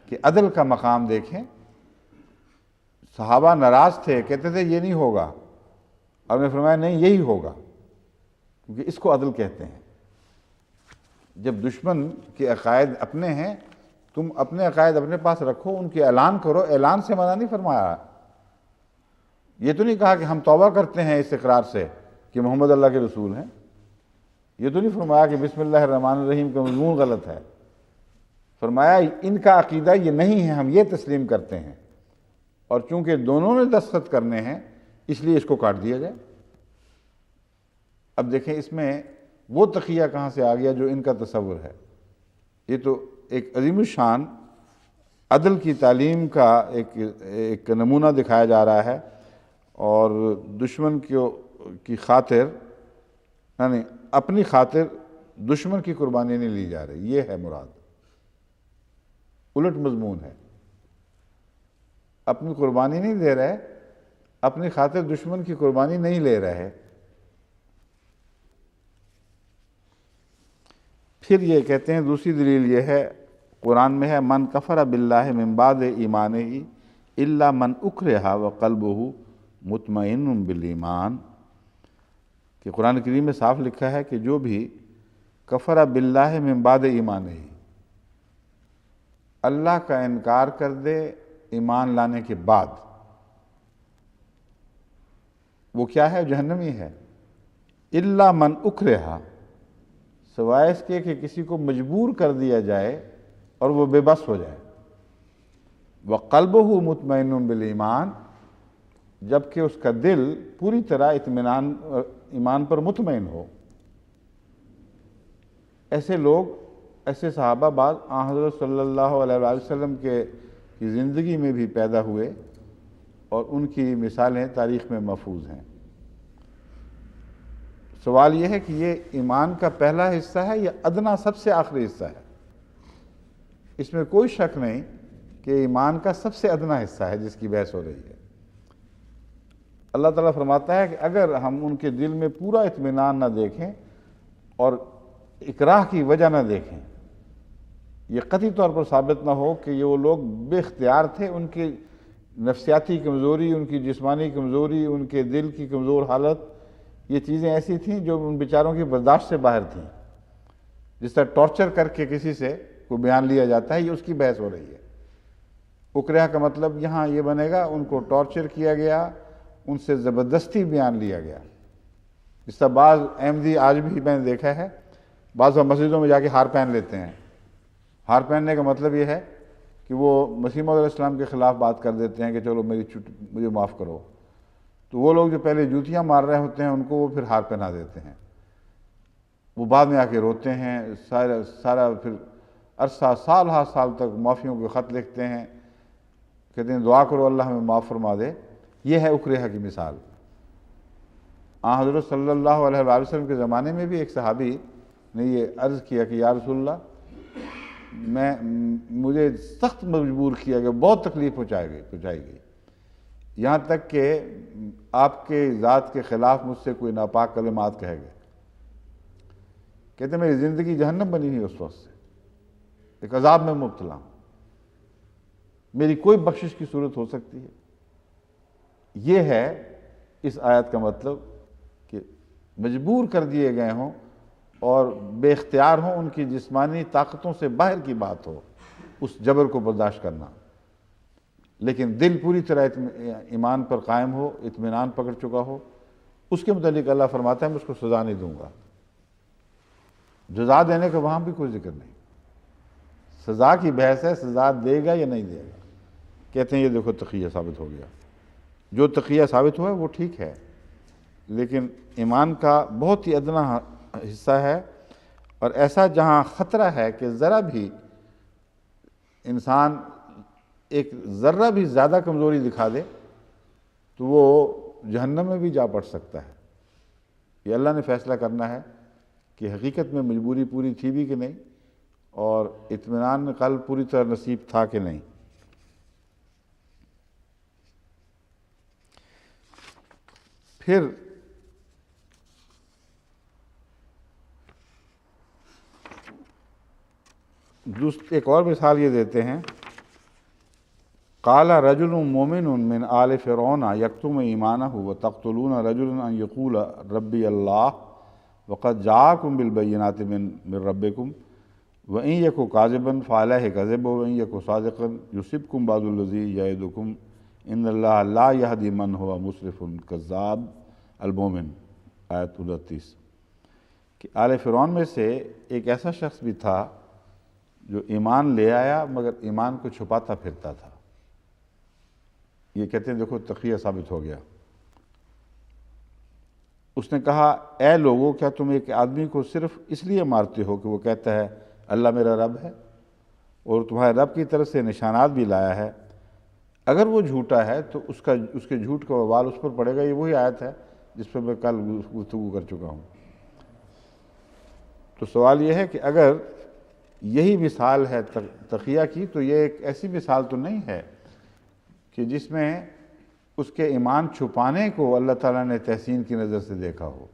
کے عدل کا مقام دیکھیں۔ صحابہ ناراض تھے، کہتے تھے یہ نہیں ہوگا، اور نے فرمایا نہیں یہی ہوگا، کیونکہ اس کو عدل کہتے ہیں۔ جب دشمن کے عقائد اپنے ہیں، تم اپنے عقائد اپنے پاس رکھو، ان کے اعلان کرو۔ اعلان سے منع نہیں فرمایا۔ یہ تو نہیں کہا کہ ہم توبہ کرتے ہیں اس اقرار سے کہ محمد اللہ کے رسول ہیں۔ یہ تو نہیں فرمایا کہ بسم اللہ الرحمن الرحیم کا مضمون غلط ہے۔ فرمایا ان کا عقیدہ یہ نہیں ہے، ہم یہ تسلیم کرتے ہیں، اور چونکہ دونوں نے دستخط کرنے ہیں اس لیے اس کو کاٹ دیا جائے۔ اب دیکھیں اس میں وہ تقیہ کہاں سے آ گیا جو ان کا تصور ہے۔ یہ تو ایک عظیم الشان عدل کی تعلیم کا ایک نمونہ دکھایا جا رہا ہے، اور دشمن کی خاطر یعنی اپنی خاطر دشمن کی قربانی نہیں لی جا رہی، یہ ہے مراد، الٹ مضمون ہے۔ اپنی قربانی نہیں دے رہے، اپنی خاطر دشمن کی قربانی نہیں لے رہے۔ پھر یہ کہتے ہیں دوسری دلیل یہ ہے، قرآن میں ہے من کفر باللہ من بعد ایمانہ الا من اکرہ وقلبہ مطمئن بالایمان، کہ قرآن کریم میں صاف لکھا ہے کہ جو بھی کفر باللہ من بعد ایمانہ، اللہ کا انکار کر دے ایمان لانے کے بعد، وہ کیا ہے؟ جہنمی ہے۔ الا من اکرہ، سوائے اس کے کہ کسی کو مجبور کر دیا جائے اور وہ بے بس ہو جائے۔ وقلبہ مطمئن بالایمان، جبکہ اس کا دل پوری طرح اطمینان ایمان پر مطمئن ہو۔ ایسے لوگ، ایسے صحابہ بعض حضرت صلی اللہ علیہ وآلہ وسلم کی زندگی میں بھی پیدا ہوئے اور ان کی مثالیں تاریخ میں محفوظ ہیں۔ سوال یہ ہے کہ یہ ایمان کا پہلا حصہ ہے یا ادنا سب سے آخری حصہ ہے؟ اس میں کوئی شک نہیں کہ ایمان کا سب سے ادنا حصہ ہے جس کی بحث ہو رہی ہے۔ اللہ تعالیٰ فرماتا ہے کہ اگر ہم ان کے دل میں پورا اطمینان نہ دیکھیں اور اکراہ کی وجہ نہ دیکھیں، یہ قطعی طور پر ثابت نہ ہو کہ یہ وہ لوگ بے اختیار تھے، ان کی نفسیاتی کمزوری، ان کی جسمانی کمزوری، ان کے دل کی کمزور حالت، یہ چیزیں ایسی تھیں جو ان بیچاروں کی برداشت سے باہر تھیں۔ جس طرح ٹارچر کر کے کسی سے کوئی بیان لیا جاتا ہے، یہ اس کی بحث ہو رہی ہے۔ اکرہ کا مطلب یہاں یہ بنے گا ان کو ٹارچر کیا گیا، ان سے زبردستی بیان لیا گیا۔ اس طرح بعض احمدی آج بھی میں نے دیکھا ہے، بعض مسجدوں میں جا کے ہار پہن لیتے ہیں۔ ہار پہننے کا مطلب یہ ہے کہ وہ مسیح موعود علیہ السلام کے خلاف بات کر دیتے ہیں کہ چلو مجھے معاف کرو، تو وہ لوگ جو پہلے جوتیاں مار رہے ہوتے ہیں ان کو وہ پھر ہار پہنا دیتے ہیں۔ وہ بعد میں آ کے روتے ہیں، سارا پھر عرصہ سال ہا سال تک معافیوں کے خط لکھتے ہیں، کہتے ہیں دعا کرو اللہ ہمیں معاف فرما دے۔ یہ ہے اکرہ کی مثال۔ حضرت صلی اللہ علیہ وآلہ وسلم کے زمانے میں بھی ایک صحابی نے یہ عرض کیا کہ یا رسول اللہ، مجھے سخت مجبور کیا گیا، بہت تکلیف پہنچائی گئی، یہاں تک کہ آپ کے ذات کے خلاف مجھ سے کوئی ناپاک کلمات کہے گئے۔ کہتے ہیں میری زندگی جہنم بنی ہوئی اس وقت سے، ایک عذاب میں مبتلا ہوں، میری کوئی بخشش کی صورت ہو سکتی ہے؟ یہ ہے اس آیت کا مطلب کہ مجبور کر دیے گئے ہوں اور بے اختیار ہوں، ان کی جسمانی طاقتوں سے باہر کی بات ہو، اس جبر کو برداشت کرنا، لیکن دل پوری طرح ایمان پر قائم ہو، اطمینان پکڑ چکا ہو، اس کے متعلق اللہ فرماتا ہے میں اس کو سزا نہیں دوں گا۔ جزا دینے کا وہاں بھی کوئی ذکر نہیں، سزا کی بحث ہے، سزا دے گا یا نہیں دے گا۔ کہتے ہیں یہ دیکھو تقیہ ثابت ہو گیا، جو تقیہ ثابت ہوا ہے وہ ٹھیک ہے، لیکن ایمان کا بہت ہی ادنا حصہ ہے، اور ایسا جہاں خطرہ ہے کہ ذرا بھی انسان ایک ذرہ بھی زیادہ کمزوری دکھا دے تو وہ جہنم میں بھی جا پڑ سکتا ہے۔ یہ اللہ نے فیصلہ کرنا ہے کہ حقیقت میں مجبوری پوری تھی بھی کہ نہیں، اور اطمینان قلب پوری طرح نصیب تھا کہ نہیں۔ پھر ایک اور مثال یہ دیتے ہیں، قال رجل مومن من آل فرعون یکتم ایمانہ وتقتلون رجلا ان یقول ربی اللہ وقد جاءکم بالبینات من ربکم وإن یک کاذبا فعلیہ کذب وإن یک صادقا یصبکم بعض الذی یعدکم ان اللہ لا یہدی من هو مسرف کذاب المومن، آیت 29۔ کہ آل فرعون میں سے ایک ایسا شخص بھی تھا جو ایمان لے آیا مگر ایمان کو چھپاتا پھرتا تھا۔ یہ کہتے ہیں دیکھو تقیہ ثابت ہو گیا۔ اس نے کہا اے لوگو، کیا تم ایک آدمی کو صرف اس لیے مارتے ہو کہ وہ کہتا ہے اللہ میرا رب ہے، اور تمہارے رب کی طرف سے نشانات بھی لایا ہے؟ اگر وہ جھوٹا ہے تو اس کے جھوٹ کا وبال اس پر پڑے گا. یہ وہی آیت ہے جس پر میں کل گفتگو کر چکا ہوں. تو سوال یہ ہے کہ اگر یہی مثال ہے تقیہ کی تو یہ ایک ایسی مثال تو نہیں ہے کہ جس میں اس کے ایمان چھپانے کو اللہ تعالیٰ نے تحسین کی نظر سے دیکھا ہو.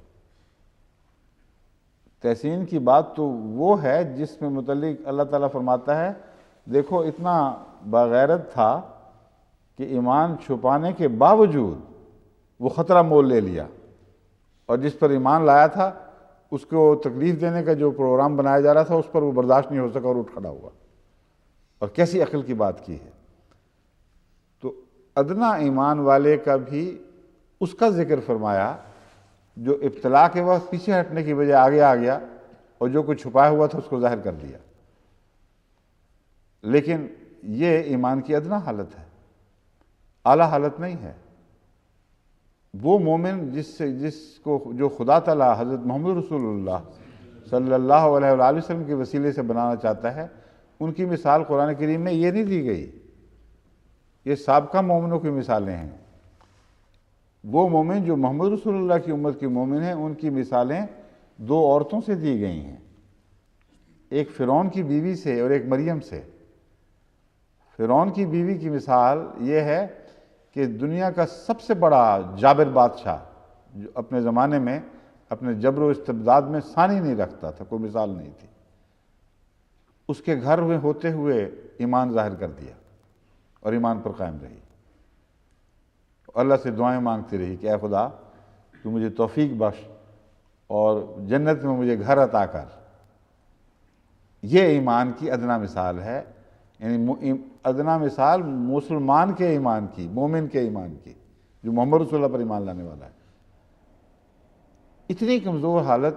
تحسین کی بات تو وہ ہے جس میں متعلق اللہ تعالیٰ فرماتا ہے دیکھو اتنا باغیرت تھا کہ ایمان چھپانے کے باوجود وہ خطرہ مول لے لیا، اور جس پر ایمان لایا تھا اس کو تکلیف دینے کا جو پروگرام بنایا جا رہا تھا اس پر وہ برداشت نہیں ہو سکا اور اٹھ کھڑا ہوا. اور کیسی عقل کی بات کی ہے. تو ادنا ایمان والے کا بھی اس کا ذکر فرمایا جو ابتلا کے وقت پیچھے ہٹنے کی بجائے آگے آ گیا اور جو کچھ چھپایا ہوا تھا اس کو ظاہر کر دیا. لیکن یہ ایمان کی ادنا حالت ہے، اعلیٰ حالت نہیں ہے. وہ مومن جس کو جو خدا تعالیٰ حضرت محمد رسول اللہ صلی اللہ علیہ وآلہ وسلم کے وسیلے سے بنانا چاہتا ہے، ان کی مثال قرآن کریم میں یہ نہیں دی گئی. یہ سابقہ مومنوں کی مثالیں ہیں. وہ مومن جو محمد رسول اللہ کی امت کے مومن ہیں ان کی مثالیں دو عورتوں سے دی گئی ہیں، ایک فرعون کی بیوی سے اور ایک مریم سے. فرعون کی بیوی کی مثال یہ ہے کہ دنیا کا سب سے بڑا جابر بادشاہ جو اپنے زمانے میں اپنے جبر و استبداد میں ثانی نہیں رکھتا تھا، کوئی مثال نہیں تھی، اس کے گھر میں ہوتے ہوئے ایمان ظاہر کر دیا اور ایمان پر قائم رہی. اللہ سے دعائیں مانگتی رہی کہ اے خدا تو مجھے توفیق بخش اور جنت میں مجھے گھر عطا کر. یہ ایمان کی ادنا مثال ہے، یعنی ادنا مثال مسلمان کے ایمان کی، مومن کے ایمان کی، جو محمد رسول اللہ پر ایمان لانے والا ہے. اتنی کمزور حالت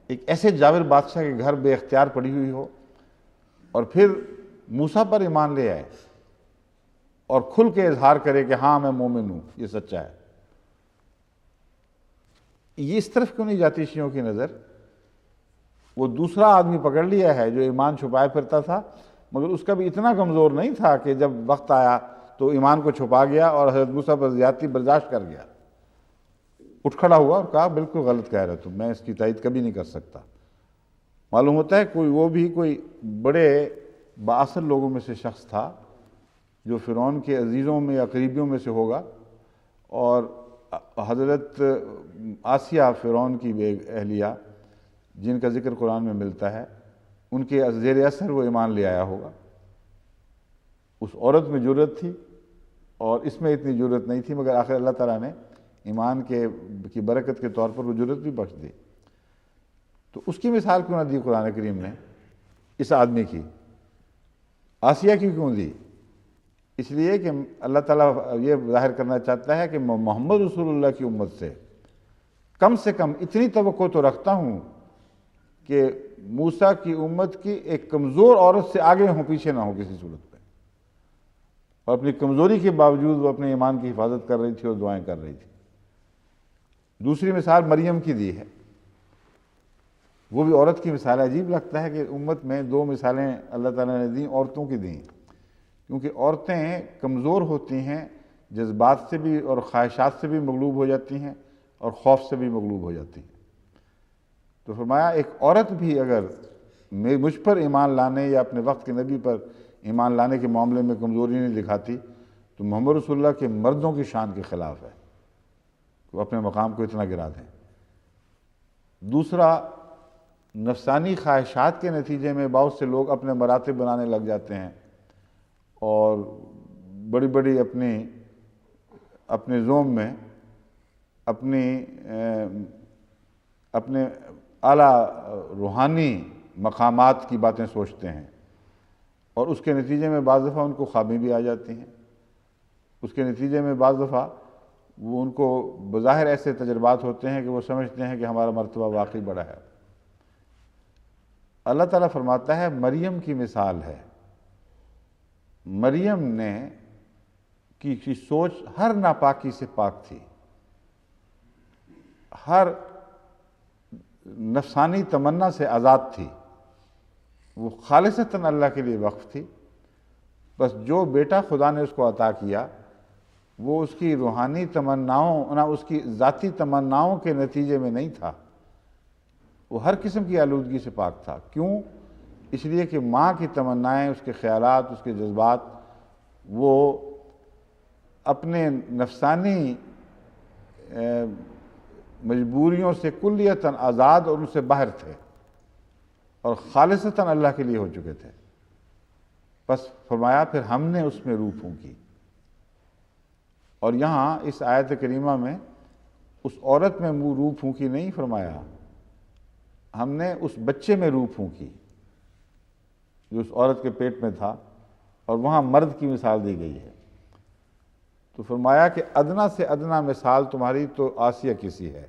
ایک ایسے جابر بادشاہ کے گھر بے اختیار پڑی ہوئی ہو اور پھر موسیٰ پر ایمان لے آئے اور کھل کے اظہار کرے کہ ہاں میں مومن ہوں، یہ سچا ہے. یہ اس طرف کیوں نہیں جاتی شیعوں کی نظر؟ وہ دوسرا آدمی پکڑ لیا ہے جو ایمان چھپائے پھرتا تھا، مگر اس کا بھی اتنا کمزور نہیں تھا کہ جب وقت آیا تو ایمان کو چھپا گیا اور حضرت موسیٰ پر زیادتی برداشت کر گیا. اٹھ کھڑا ہوا اور کہا بالکل غلط کہہ رہے تم، میں اس کی تائید کبھی نہیں کر سکتا. معلوم ہوتا ہے وہ بھی کوئی بڑے بااثر لوگوں میں سے شخص تھا جو فرعون کے عزیزوں میں یا قریبیوں میں سے ہوگا. اور حضرت آسیہ فرعون کی اہلیہ جن کا ذکر قرآن میں ملتا ہے، ان کے زیر اثر وہ ایمان لے آیا ہوگا. اس عورت میں جرت تھی اور اس میں اتنی جرت نہیں تھی، مگر آخر اللہ تعالیٰ نے ایمان کی برکت کے طور پر وہ جرت بھی بخش دی. تو اس کی مثال کیوں نہ دی قرآن کریم نے اس آدمی کی؟ آسیہ کی کیوں دی؟ اس لیے کہ اللہ تعالیٰ یہ ظاہر کرنا چاہتا ہے کہ محمد رسول اللہ کی امت سے کم اتنی توقع تو رکھتا ہوں کہ موسیٰ کی امت کی ایک کمزور عورت سے آگے ہوں، پیچھے نہ ہوں کسی صورت پہ. اور اپنی کمزوری کے باوجود وہ اپنے ایمان کی حفاظت کر رہی تھی اور دعائیں کر رہی تھی. دوسری مثال مریم کی دی ہے، وہ بھی عورت کی مثال ہے. عجیب لگتا ہے کہ امت میں دو مثالیں اللہ تعالیٰ نے دیں، عورتوں کی دیں، کیونکہ عورتیں کمزور ہوتی ہیں، جذبات سے بھی اور خواہشات سے بھی مغلوب ہو جاتی ہیں اور خوف سے بھی مغلوب ہو جاتی ہیں. تو فرمایا ایک عورت بھی اگر مجھ پر ایمان لانے یا اپنے وقت کے نبی پر ایمان لانے کے معاملے میں کمزوری نہیں دکھاتی تو محمد رسول اللہ کے مردوں کی شان کے خلاف ہے، وہ اپنے مقام کو اتنا گرا دیں. دوسرا، نفسانی خواہشات کے نتیجے میں بہت سے لوگ اپنے مراتب بنانے لگ جاتے ہیں اور بڑی بڑی اپنے زوم میں اپنے اعلیٰ روحانی مقامات کی باتیں سوچتے ہیں، اور اس کے نتیجے میں بعض دفعہ ان کو خوابیں بھی آ جاتی ہیں. اس کے نتیجے میں بعض دفعہ وہ ان کو بظاہر ایسے تجربات ہوتے ہیں کہ وہ سمجھتے ہیں کہ ہمارا مرتبہ واقعی بڑا ہے. اللہ تعالیٰ فرماتا ہے مریم کی مثال ہے. مریم نے کی سوچ ہر ناپاکی سے پاک تھی، ہر نفسانی تمنا سے آزاد تھی. وہ خالصتاً اللہ کے لیے وقف تھی بس جو بیٹا خدا نے اس کو عطا کیا وہ اس کی روحانی تمناؤں نہ اس کی ذاتی تمناؤں کے نتیجے میں نہیں تھا، وہ ہر قسم کی آلودگی سے پاک تھا۔ کیوں؟ اس لیے کہ ماں کی تمنائیں، اس کے خیالات، اس کے جذبات، وہ اپنے نفسانی مجبوریوں سے کلیتاً آزاد اور ان سے باہر تھے اور خالصتاً اللہ کے لیے ہو چکے تھے۔ بس فرمایا پھر ہم نے اس میں روح پھونکی۔ اور یہاں اس آیت کریمہ میں اس عورت میں روح پھونکی نہیں فرمایا، ہم نے اس بچے میں روح پھونکی جو اس عورت کے پیٹ میں تھا، اور وہاں مرد کی مثال دی گئی ہے۔ تو فرمایا کہ ادنا سے ادنا مثال تمہاری تو آسیہ کی سی ہے،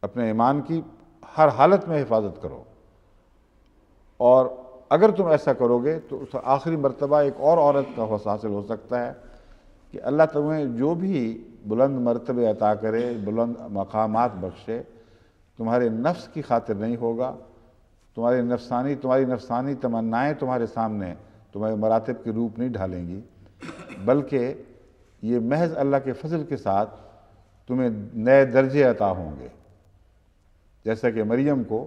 اپنے ایمان کی ہر حالت میں حفاظت کرو، اور اگر تم ایسا کرو گے تو اس آخری مرتبہ ایک اور عورت کا حوصلہ حاصل ہو سکتا ہے کہ اللہ تمہیں جو بھی بلند مرتبے عطا کرے، بلند مقامات بخشے، تمہارے نفس کی خاطر نہیں ہوگا، تمہاری نفسانی تمنائیں تمہارے سامنے تمہارے مراتب کے روپ نہیں ڈھالیں گی، بلکہ یہ محض اللہ کے فضل کے ساتھ تمہیں نئے درجے عطا ہوں گے۔ جیسا کہ مریم کو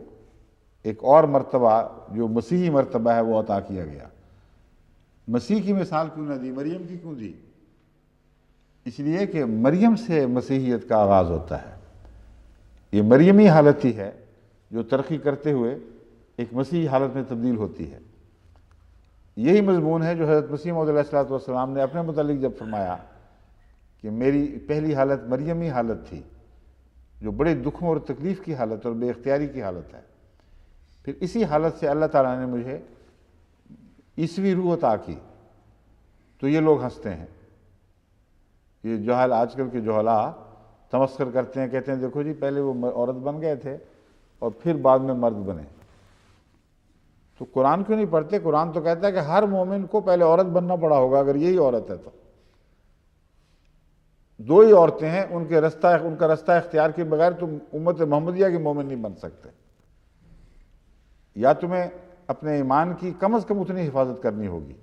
ایک اور مرتبہ جو مسیحی مرتبہ ہے وہ عطا کیا گیا۔ مسیح کی مثال کیوں نہ دی، مریم کی کیوں دی؟ اس لیے کہ مریم سے مسیحیت کا آغاز ہوتا ہے۔ یہ مریمی حالت ہی ہے جو ترقی کرتے ہوئے ایک مسیحی حالت میں تبدیل ہوتی ہے۔ یہی مضمون ہے جو حضرت مسیح موعود علیہ السلام نے اپنے متعلق جب فرمایا کہ میری پہلی حالت مریمی حالت تھی، جو بڑے دکھوں اور تکلیف کی حالت اور بے اختیاری کی حالت ہے، پھر اسی حالت سے اللہ تعالیٰ نے مجھے عیسوی روح عطا کی۔ تو یہ لوگ ہنستے ہیں، یہ جہل، آج کل کے جہلاء تمسخر کرتے ہیں، کہتے ہیں دیکھو جی پہلے وہ عورت بن گئے تھے اور پھر بعد میں مرد بنے۔ تو قرآن کیوں نہیں پڑھتے؟ قرآن تو کہتا ہے کہ ہر مومن کو پہلے عورت بننا پڑا ہوگا، اگر یہی عورت ہے تو۔ دو ہی عورتیں ہیں، ان کا رستہ اختیار کے بغیر تم امت محمدیہ کے مومن نہیں بن سکتے۔ یا تمہیں اپنے ایمان کی کم از کم اتنی حفاظت کرنی ہوگی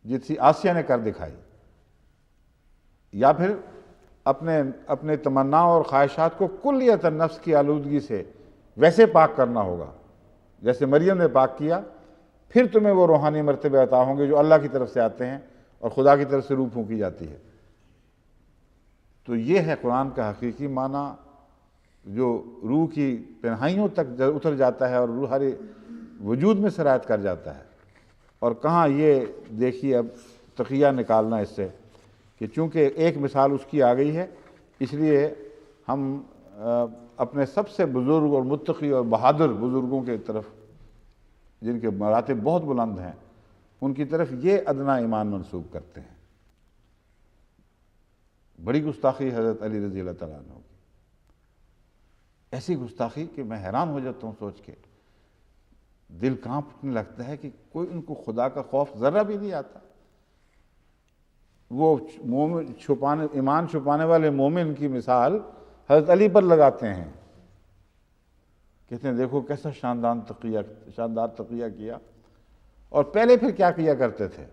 جتنی آسیہ نے کر دکھائی، یا پھر اپنے تمناؤں اور خواہشات کو کلیتاً نفس کی آلودگی سے ویسے پاک کرنا ہوگا جیسے مریم نے پاک کیا، پھر تمہیں وہ روحانی مرتبے عطا ہوں گے جو اللہ کی طرف سے آتے ہیں اور خدا کی طرف سے روح پھونکی جاتی ہے۔ تو یہ ہے قرآن کا حقیقی معنی، جو روح کی تنہائیوں تک اتر جاتا ہے اور روح ہر وجود میں سرایت کر جاتا ہے۔ اور کہاں یہ دیکھیے اب تقیہ نکالنا اس سے کہ چونکہ ایک مثال اس کی آ گئی ہے، اس لیے ہم اپنے سب سے بزرگ اور متقی اور بہادر بزرگوں کے طرف، جن کے مراتب بہت بلند ہیں، ان کی طرف یہ ادنا ایمان منسوب کرتے ہیں۔ بڑی گستاخی حضرت علی رضی اللہ تعالیٰ عنہ کی، ایسی گستاخی کہ میں حیران ہو جاتا ہوں سوچ کے، دل کانپنے لگتا ہے کہ کوئی ان کو خدا کا خوف ذرہ بھی نہیں آتا۔ وہ ایمان چھپانے والے مومن کی مثال حضرت علی پر لگاتے ہیں، کہتے ہیں دیکھو کیسا شاندار تقیہ کیا۔ اور پہلے پھر کیا کیا کرتے تھے؟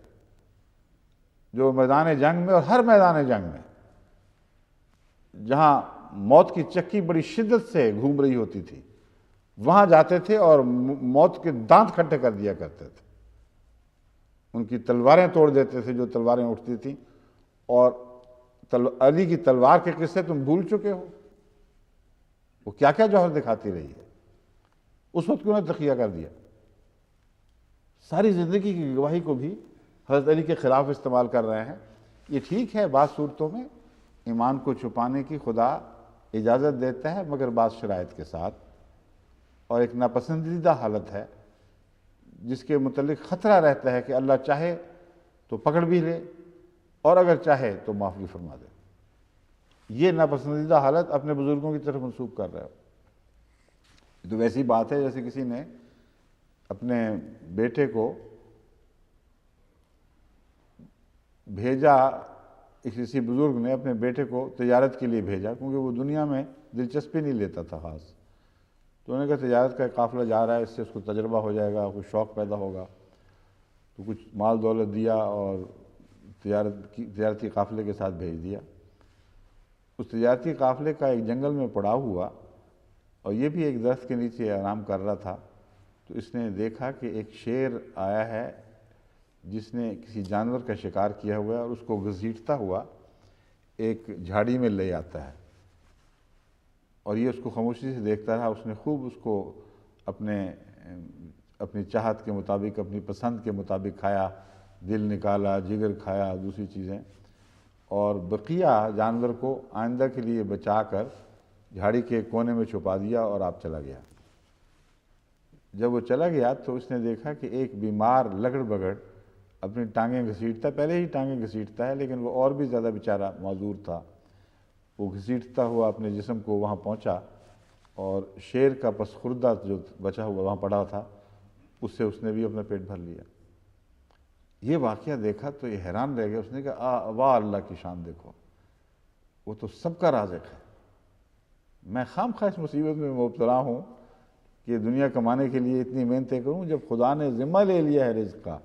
جو میدان جنگ میں اور ہر میدان جنگ میں جہاں موت کی چکی بڑی شدت سے گھوم رہی ہوتی تھی، وہاں جاتے تھے اور موت کے دانت کھٹے کر دیا کرتے تھے، ان کی تلواریں توڑ دیتے تھے جو تلواریں اٹھتی تھیں۔ اور علی کی تلوار کے قصے تم بھول چکے ہو، وہ کیا کیا جوہر دکھاتی رہی ہے، اس وقت کیوں نے تقیہ کر دیا؟ ساری زندگی کی گواہی کو بھی حضرت علی کے خلاف استعمال کر رہے ہیں۔ یہ ٹھیک ہے، بعض صورتوں میں ایمان کو چھپانے کی خدا اجازت دیتا ہے، مگر بعض شرائط کے ساتھ، اور ایک ناپسندیدہ حالت ہے جس کے متعلق خطرہ رہتا ہے کہ اللہ چاہے تو پکڑ بھی لے اور اگر چاہے تو معاف بھی فرما دے۔ یہ ناپسندیدہ حالت اپنے بزرگوں کی طرف منسوب کر رہے ہو۔ تو ویسی بات ہے جیسے کسی نے اپنے بیٹے کو بھیجا، کسی بزرگ نے اپنے بیٹے کو تجارت کے لیے بھیجا، کیونکہ وہ دنیا میں دلچسپی نہیں لیتا تھا خاص، تو انہوں نے کہا تجارت کا ایک قافلہ جا رہا ہے، اس سے اس کو تجربہ ہو جائے گا، کچھ شوق پیدا ہوگا۔ تو کچھ مال دولت دیا اور تجارتی قافلے کے ساتھ بھیج دیا۔ اس تجارتی قافلے کا ایک جنگل میں پڑاؤ ہوا اور یہ بھی ایک درخت کے نیچے آرام کر رہا تھا، تو اس نے دیکھا کہ ایک شیر آیا ہے جس نے کسی جانور کا شکار کیا ہوا ہے اور اس کو گھسیٹتا ہوا ایک جھاڑی میں لے آتا ہے، اور یہ اس کو خاموشی سے دیکھتا رہا۔ اس نے خوب اس کو اپنی چاہت کے مطابق، اپنی پسند کے مطابق کھایا، دل نکالا، جگر کھایا، دوسری چیزیں، اور بقیہ جانور کو آئندہ کے لیے بچا کر جھاڑی کے کونے میں چھپا دیا اور آپ چلا گیا۔ جب وہ چلا گیا تو اس نے دیکھا کہ ایک بیمار لگڑ بگڑ اپنی ٹانگیں گھسیٹتا، پہلے ہی ٹانگیں گھسیٹتا ہے لیکن وہ اور بھی زیادہ بیچارہ معذور تھا، وہ گھسیٹتا ہوا اپنے جسم کو وہاں پہنچا اور شیر کا پس خوردہ جو بچا ہوا وہاں پڑا تھا اس سے اس نے بھی اپنا پیٹ بھر لیا۔ یہ واقعہ دیکھا تو یہ حیران رہ گیا، اس نے کہا واہ اللہ کی شان دیکھو، وہ تو سب کا رازق ہے، میں خام خواہ اس مصیبت میں مبتلا ہوں کہ دنیا کمانے کے لیے اتنی محنتیں کروں، جب خدا نے ذمہ لے لیا ہے رزق کا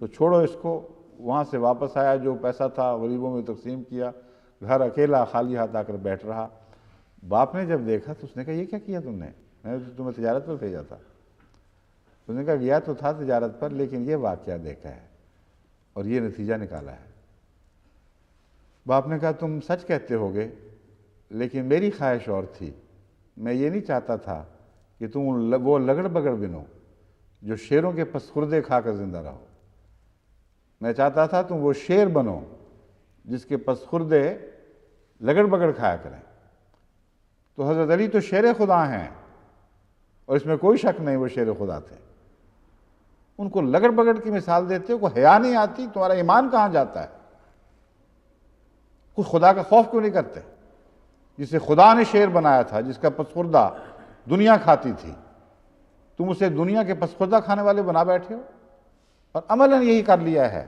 تو چھوڑو اس کو۔ وہاں سے واپس آیا، جو پیسہ تھا غریبوں میں تقسیم کیا، گھر اکیلا خالی ہاتھ آ کر بیٹھ رہا۔ باپ نے جب دیکھا تو اس نے کہا یہ کیا کیا تم نے؟ میں نے تو تمہیں تجارت پر بھیجا تھا۔ اس نے کہا گیا تو تھا تجارت پر، لیکن یہ واقعہ دیکھا ہے اور یہ نتیجہ نکالا ہے۔ باپ نے کہا تم سچ کہتے ہوگے، لیکن میری خواہش اور تھی، میں یہ نہیں چاہتا تھا کہ تم وہ لگڑ بگڑ بنو جو شیروں کے پس خوردے کھا کر زندہ رہو، میں چاہتا تھا تم وہ شیر بنو جس کے پس خوردے لگڑ بگڑ کھایا کریں۔ تو حضرت علی تو شیر خدا ہیں اور اس میں کوئی شک نہیں وہ شیر خدا تھے، ان کو لگڑ بگڑ کی مثال دیتے ہو، کوئی حیا نہیں آتی؟ تمہارا ایمان کہاں جاتا ہے؟ کوئی خدا کا خوف کیوں نہیں کرتے؟ جسے خدا نے شیر بنایا تھا، جس کا پس خوردہ دنیا کھاتی تھی، تم اسے دنیا کے پس خوردہ کھانے والے بنا بیٹھے ہو اور عملاً یہی کر لیا ہے۔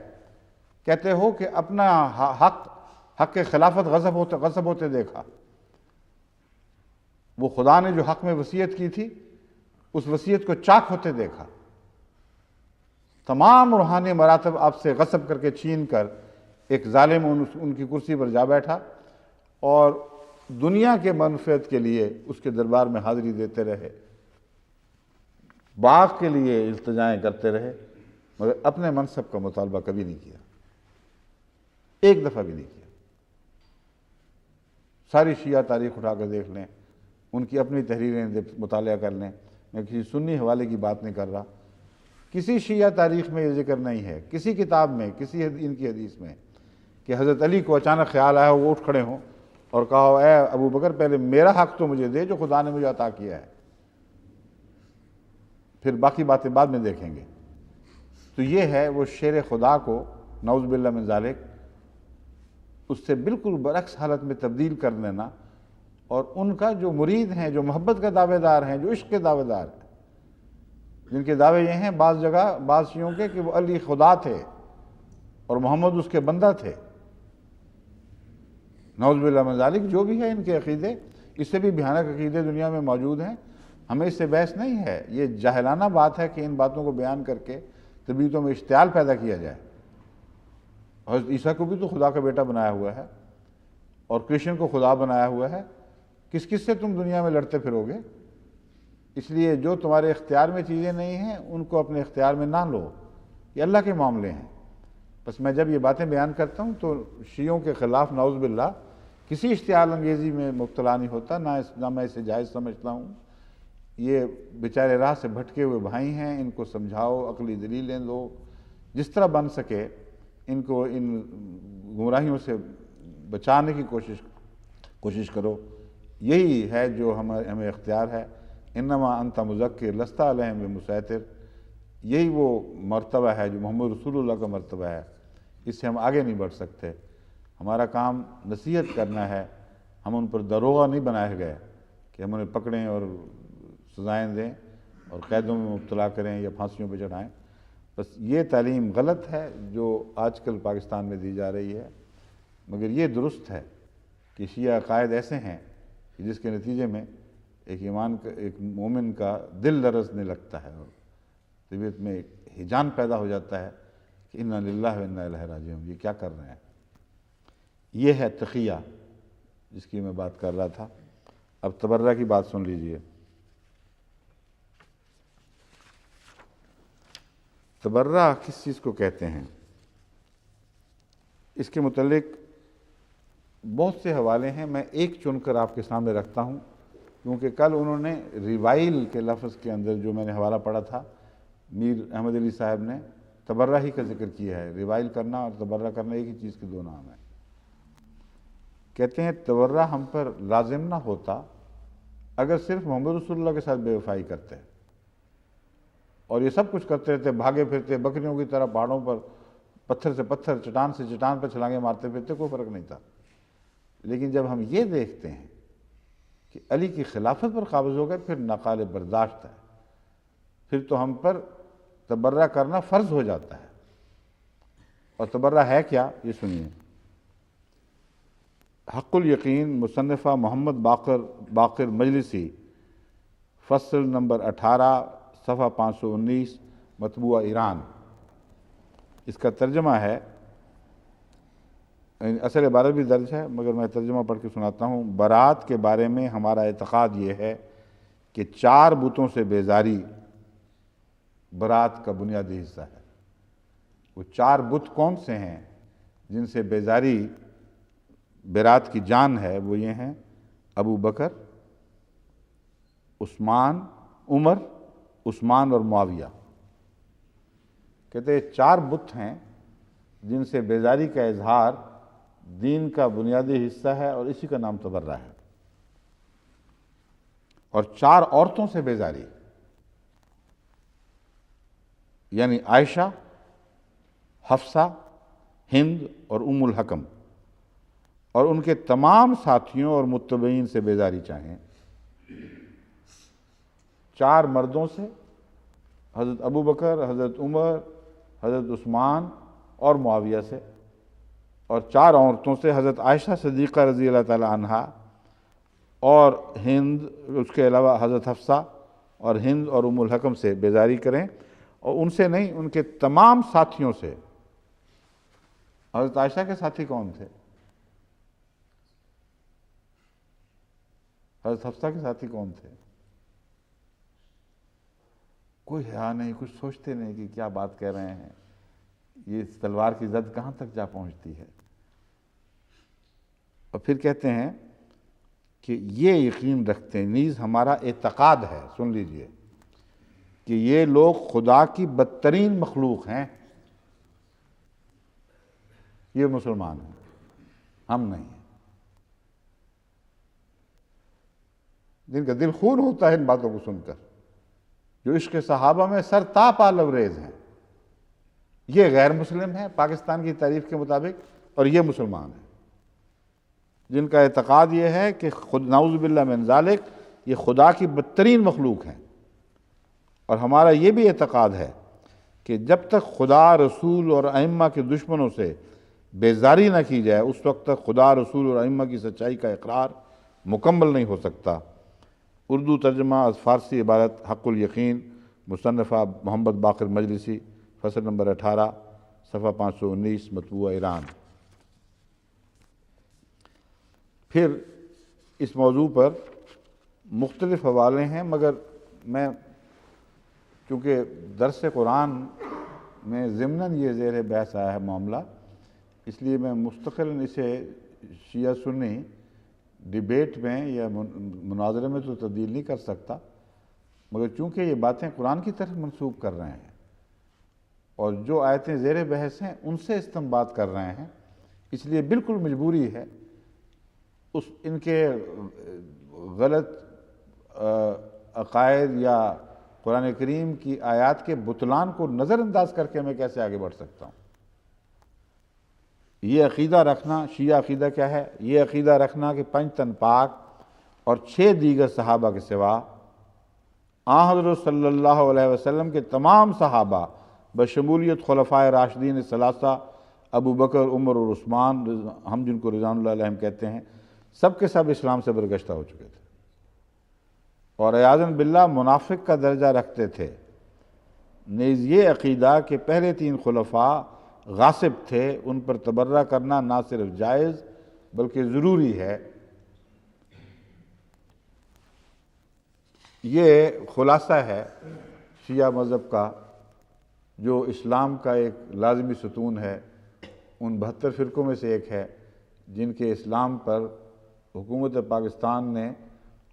کہتے ہو کہ اپنا حق کے خلافت غصب ہوتے دیکھا، وہ خدا نے جو حق میں وصیت کی تھی اس وصیت کو چاک ہوتے دیکھا، تمام روحانی مراتب آپ سے غصب کر کے چھین کر ایک ظالم ان کی کرسی پر جا بیٹھا اور دنیا کے منفعت کے لیے اس کے دربار میں حاضری دیتے رہے، باغ کے لیے التجائیں کرتے رہے، مگر اپنے منصب کا مطالبہ کبھی نہیں کیا، ایک دفعہ بھی نہیں کیا۔ ساری شیعہ تاریخ اٹھا کر دیکھ لیں، ان کی اپنی تحریریں مطالعہ کر لیں، میں کسی سنی حوالے کی بات نہیں کر رہا، کسی شیعہ تاریخ میں یہ ذکر نہیں ہے، کسی کتاب میں، کسی ان کی حدیث میں، کہ حضرت علی کو اچانک خیال آیا وہ اٹھ کھڑے ہوں اور کہا اے ابو بکر پہلے میرا حق تو مجھے دے جو خدا نے مجھے عطا کیا ہے، پھر باقی باتیں بعد میں دیکھیں گے۔ تو یہ ہے وہ شیر خدا کو نعوذ باللہ من ذالک اس سے بالکل برعکس حالت میں تبدیل کر لینا، اور ان کا جو مرید ہیں، جو محبت کا دعوے دار ہیں، جو عشق کے دعوے دار ہیں، جن کے دعوے یہ ہیں بعض جگہ بعض شیعوں کے کہ وہ علی خدا تھے اور محمد اس کے بندہ تھے، نعوذ باللہ من ذالک، جو بھی ہے ان کے عقیدے، اس سے بھی بھیانک عقیدے دنیا میں موجود ہیں، ہمیں اس سے بحث نہیں ہے، یہ جاہلانہ بات ہے کہ ان باتوں کو بیان کر کے طبیعتوں میں اشتعال پیدا کیا جائے۔ حضرت عیسیٰ کو بھی تو خدا کا بیٹا بنایا ہوا ہے اور کرشن کو خدا بنایا ہوا ہے، کس کس سے تم دنیا میں لڑتے پھرو گے؟ اس لیے جو تمہارے اختیار میں چیزیں نہیں ہیں ان کو اپنے اختیار میں نہ لو، یہ اللہ کے معاملے ہیں۔ بس میں جب یہ باتیں بیان کرتا ہوں تو شیعوں کے خلاف نعوذ باللہ کسی اشتعال انگیزی میں مبتلا نہیں ہوتا، نہ میں اسے جائز سمجھتا ہوں۔ یہ بیچارے راہ سے بھٹکے ہوئے بھائی ہیں، ان کو سمجھاؤ، عقلی دلیلیں دو، جس طرح بن سکے ان کو ان گمراہیوں سے بچانے کی کوشش کرو، یہی ہے جو ہمیں اختیار ہے۔ انما انت مذکر لست علیہم بمسیطر، یہی وہ مرتبہ ہے جو محمد رسول اللہ کا مرتبہ ہے، اس سے ہم آگے نہیں بڑھ سکتے۔ ہمارا کام نصیحت کرنا ہے، ہم ان پر داروغہ نہیں بنائے گئے کہ ہم انہیں پکڑیں اور سزائیں دیں اور قیدوں میں مبتلا کریں یا پھانسیوں پہ چڑھائیں۔ بس یہ تعلیم غلط ہے جو آج کل پاکستان میں دی جا رہی ہے، مگر یہ درست ہے کہ شیعہ عقائد ایسے ہیں کہ جس کے نتیجے میں ایک مومن کا دل لرزنے لگتا ہے اور طبیعت میں ایک ہیجان پیدا ہو جاتا ہے کہ انا للہ و انا الیہ راجعون، یہ کیا کر رہے ہیں؟ یہ ہے تقیہ جس کی میں بات کر رہا تھا۔ اب تبرہ کی بات سن لیجئے۔ تبرہ کس چیز کو کہتے ہیں؟ اس کے متعلق بہت سے حوالے ہیں، میں ایک چن کر آپ کے سامنے رکھتا ہوں، کیونکہ کل انہوں نے ریوائل کے لفظ کے اندر جو میں نے حوالہ پڑھا تھا، میر احمد علی صاحب نے تبرہ ہی کا ذکر کیا ہے۔ ریوائل کرنا اور تبرہ کرنا ایک ہی چیز کے دو نام ہیں۔ کہتے ہیں تبرہ ہم پر لازم نہ ہوتا اگر صرف محمد رسول اللہ کے ساتھ بے وفائی کرتے اور یہ سب کچھ کرتے رہتے، بھاگے پھرتے بکریوں کی طرح پہاڑوں پر پتھر سے پتھر، چٹان سے چٹان پر چھلانگیں مارتے پھرتے، کوئی فرق نہیں تھا۔ لیکن جب ہم یہ دیکھتے ہیں کہ علی کی خلافت پر قابض ہو گئے، پھر ناقابل برداشت ہے، پھر تو ہم پر تبرہ کرنا فرض ہو جاتا ہے۔ اور تبرہ ہے کیا؟ یہ سنیے۔ حق الیقین مصنفہ محمد باقر مجلسی، فصل نمبر 18، صفحہ 519، مطبوعہ ایران۔ اس کا ترجمہ ہے، اصل عبارت بھی درج ہے مگر میں ترجمہ پڑھ کے سناتا ہوں۔ برات کے بارے میں ہمارا اعتقاد یہ ہے کہ 4 بتوں سے بیزاری برات کا بنیادی حصہ ہے۔ وہ 4 بت کون سے ہیں جن سے بیزاری برات کی جان ہے؟ وہ یہ ہیں: ابو بکر، عمر، عثمان اور معاویہ۔ کہتے ہیں 4 بت ہیں جن سے بیزاری کا اظہار دین کا بنیادی حصہ ہے، اور اسی کا نام تبرہ ہے۔ اور 4 عورتوں سے بیزاری، یعنی عائشہ، حفصہ، ہند اور ام الحکم، اور ان کے تمام ساتھیوں اور متبعین سے بیزاری چاہیں۔ 4 مردوں سے، حضرت ابو بکر، حضرت عمر، حضرت عثمان اور معاویہ سے، اور 4 عورتوں سے، حضرت عائشہ صدیقہ رضی اللہ تعالی عنہا اور ہند، اس کے علاوہ حضرت حفصہ اور ہند اور ام الحکم سے بیزاری کریں، اور ان سے نہیں، ان کے تمام ساتھیوں سے۔ حضرت عائشہ کے ساتھی کون تھے؟ حضرت حفصہ کے ساتھی کون تھے؟ کوئی حیا نہیں، کچھ سوچتے نہیں کہ کیا بات کہہ رہے ہیں، یہ تلوار کی زد کہاں تک جا پہنچتی ہے۔ اور پھر کہتے ہیں کہ یہ یقین رکھتے ہیں، نیز ہمارا اعتقاد ہے، سن لیجئے، کہ یہ لوگ خدا کی بدترین مخلوق ہیں۔ یہ مسلمان ہیں، ہم نہیں ہیں۔ جن کا دل خون ہوتا ہے ان باتوں کو سن کر، جو عشق صحابہ میں سر تا پا لبریز ہیں، یہ غیر مسلم ہیں پاکستان کی تعریف کے مطابق، اور یہ مسلمان ہیں جن کا اعتقاد یہ ہے کہ نعوذ باللہ من ذالک، یہ خدا کی بدترین مخلوق ہیں۔ اور ہمارا یہ بھی اعتقاد ہے کہ جب تک خدا، رسول اور ائمہ کے دشمنوں سے بیزاری نہ کی جائے، اس وقت تک خدا، رسول اور ائمہ کی سچائی کا اقرار مکمل نہیں ہو سکتا۔ اردو ترجمہ از فارسی عبارت حق الیقین، مصنفہ محمد باقر مجلسی، فصل نمبر 18، صفحہ 519، مطبوعہ ایران۔ پھر اس موضوع پر مختلف حوالے ہیں، مگر میں چونکہ درس قرآن میں ضمناً یہ زیر بحث آیا ہے معاملہ، اس لیے میں مستقل اسے شیعہ سنی ڈیبیٹ میں یا مناظرے میں تو تبدیل نہیں کر سکتا، مگر چونکہ یہ باتیں قرآن کی طرف منسوب کر رہے ہیں اور جو آیتیں زیر بحث ہیں ان سے استنباط کر رہے ہیں، اس لیے بالکل مجبوری ہے ان کے غلط عقائد یا قرآن کریم کی آیات کے بطلان کو نظر انداز کر کے میں کیسے آگے بڑھ سکتا ہوں۔ یہ عقیدہ رکھنا، شیعہ عقیدہ کیا ہے؟ یہ عقیدہ رکھنا کہ 5 تن پاک اور 6 دیگر صحابہ کے سوا آن حضرت صلی اللہ علیہ وسلم کے تمام صحابہ بشمولیت خلفائے راشدین ثلاثہ ابو بکر، عمر اور عثمان، ہم جن کو رضوان اللہ علیہم کہتے ہیں، سب کے سب اسلام سے برگشتہ ہو چکے تھے اور عیاذاً باللہ منافق کا درجہ رکھتے تھے۔ نیز یہ عقیدہ کہ پہلے 3 خلفاء غاصب تھے ان پر تبرہ کرنا نہ صرف جائز بلکہ ضروری ہے۔ یہ خلاصہ ہے شیعہ مذہب کا، جو اسلام کا ایک لازمی ستون ہے، ان 72 فرقوں میں سے ایک ہے جن کے اسلام پر حکومت پاکستان نے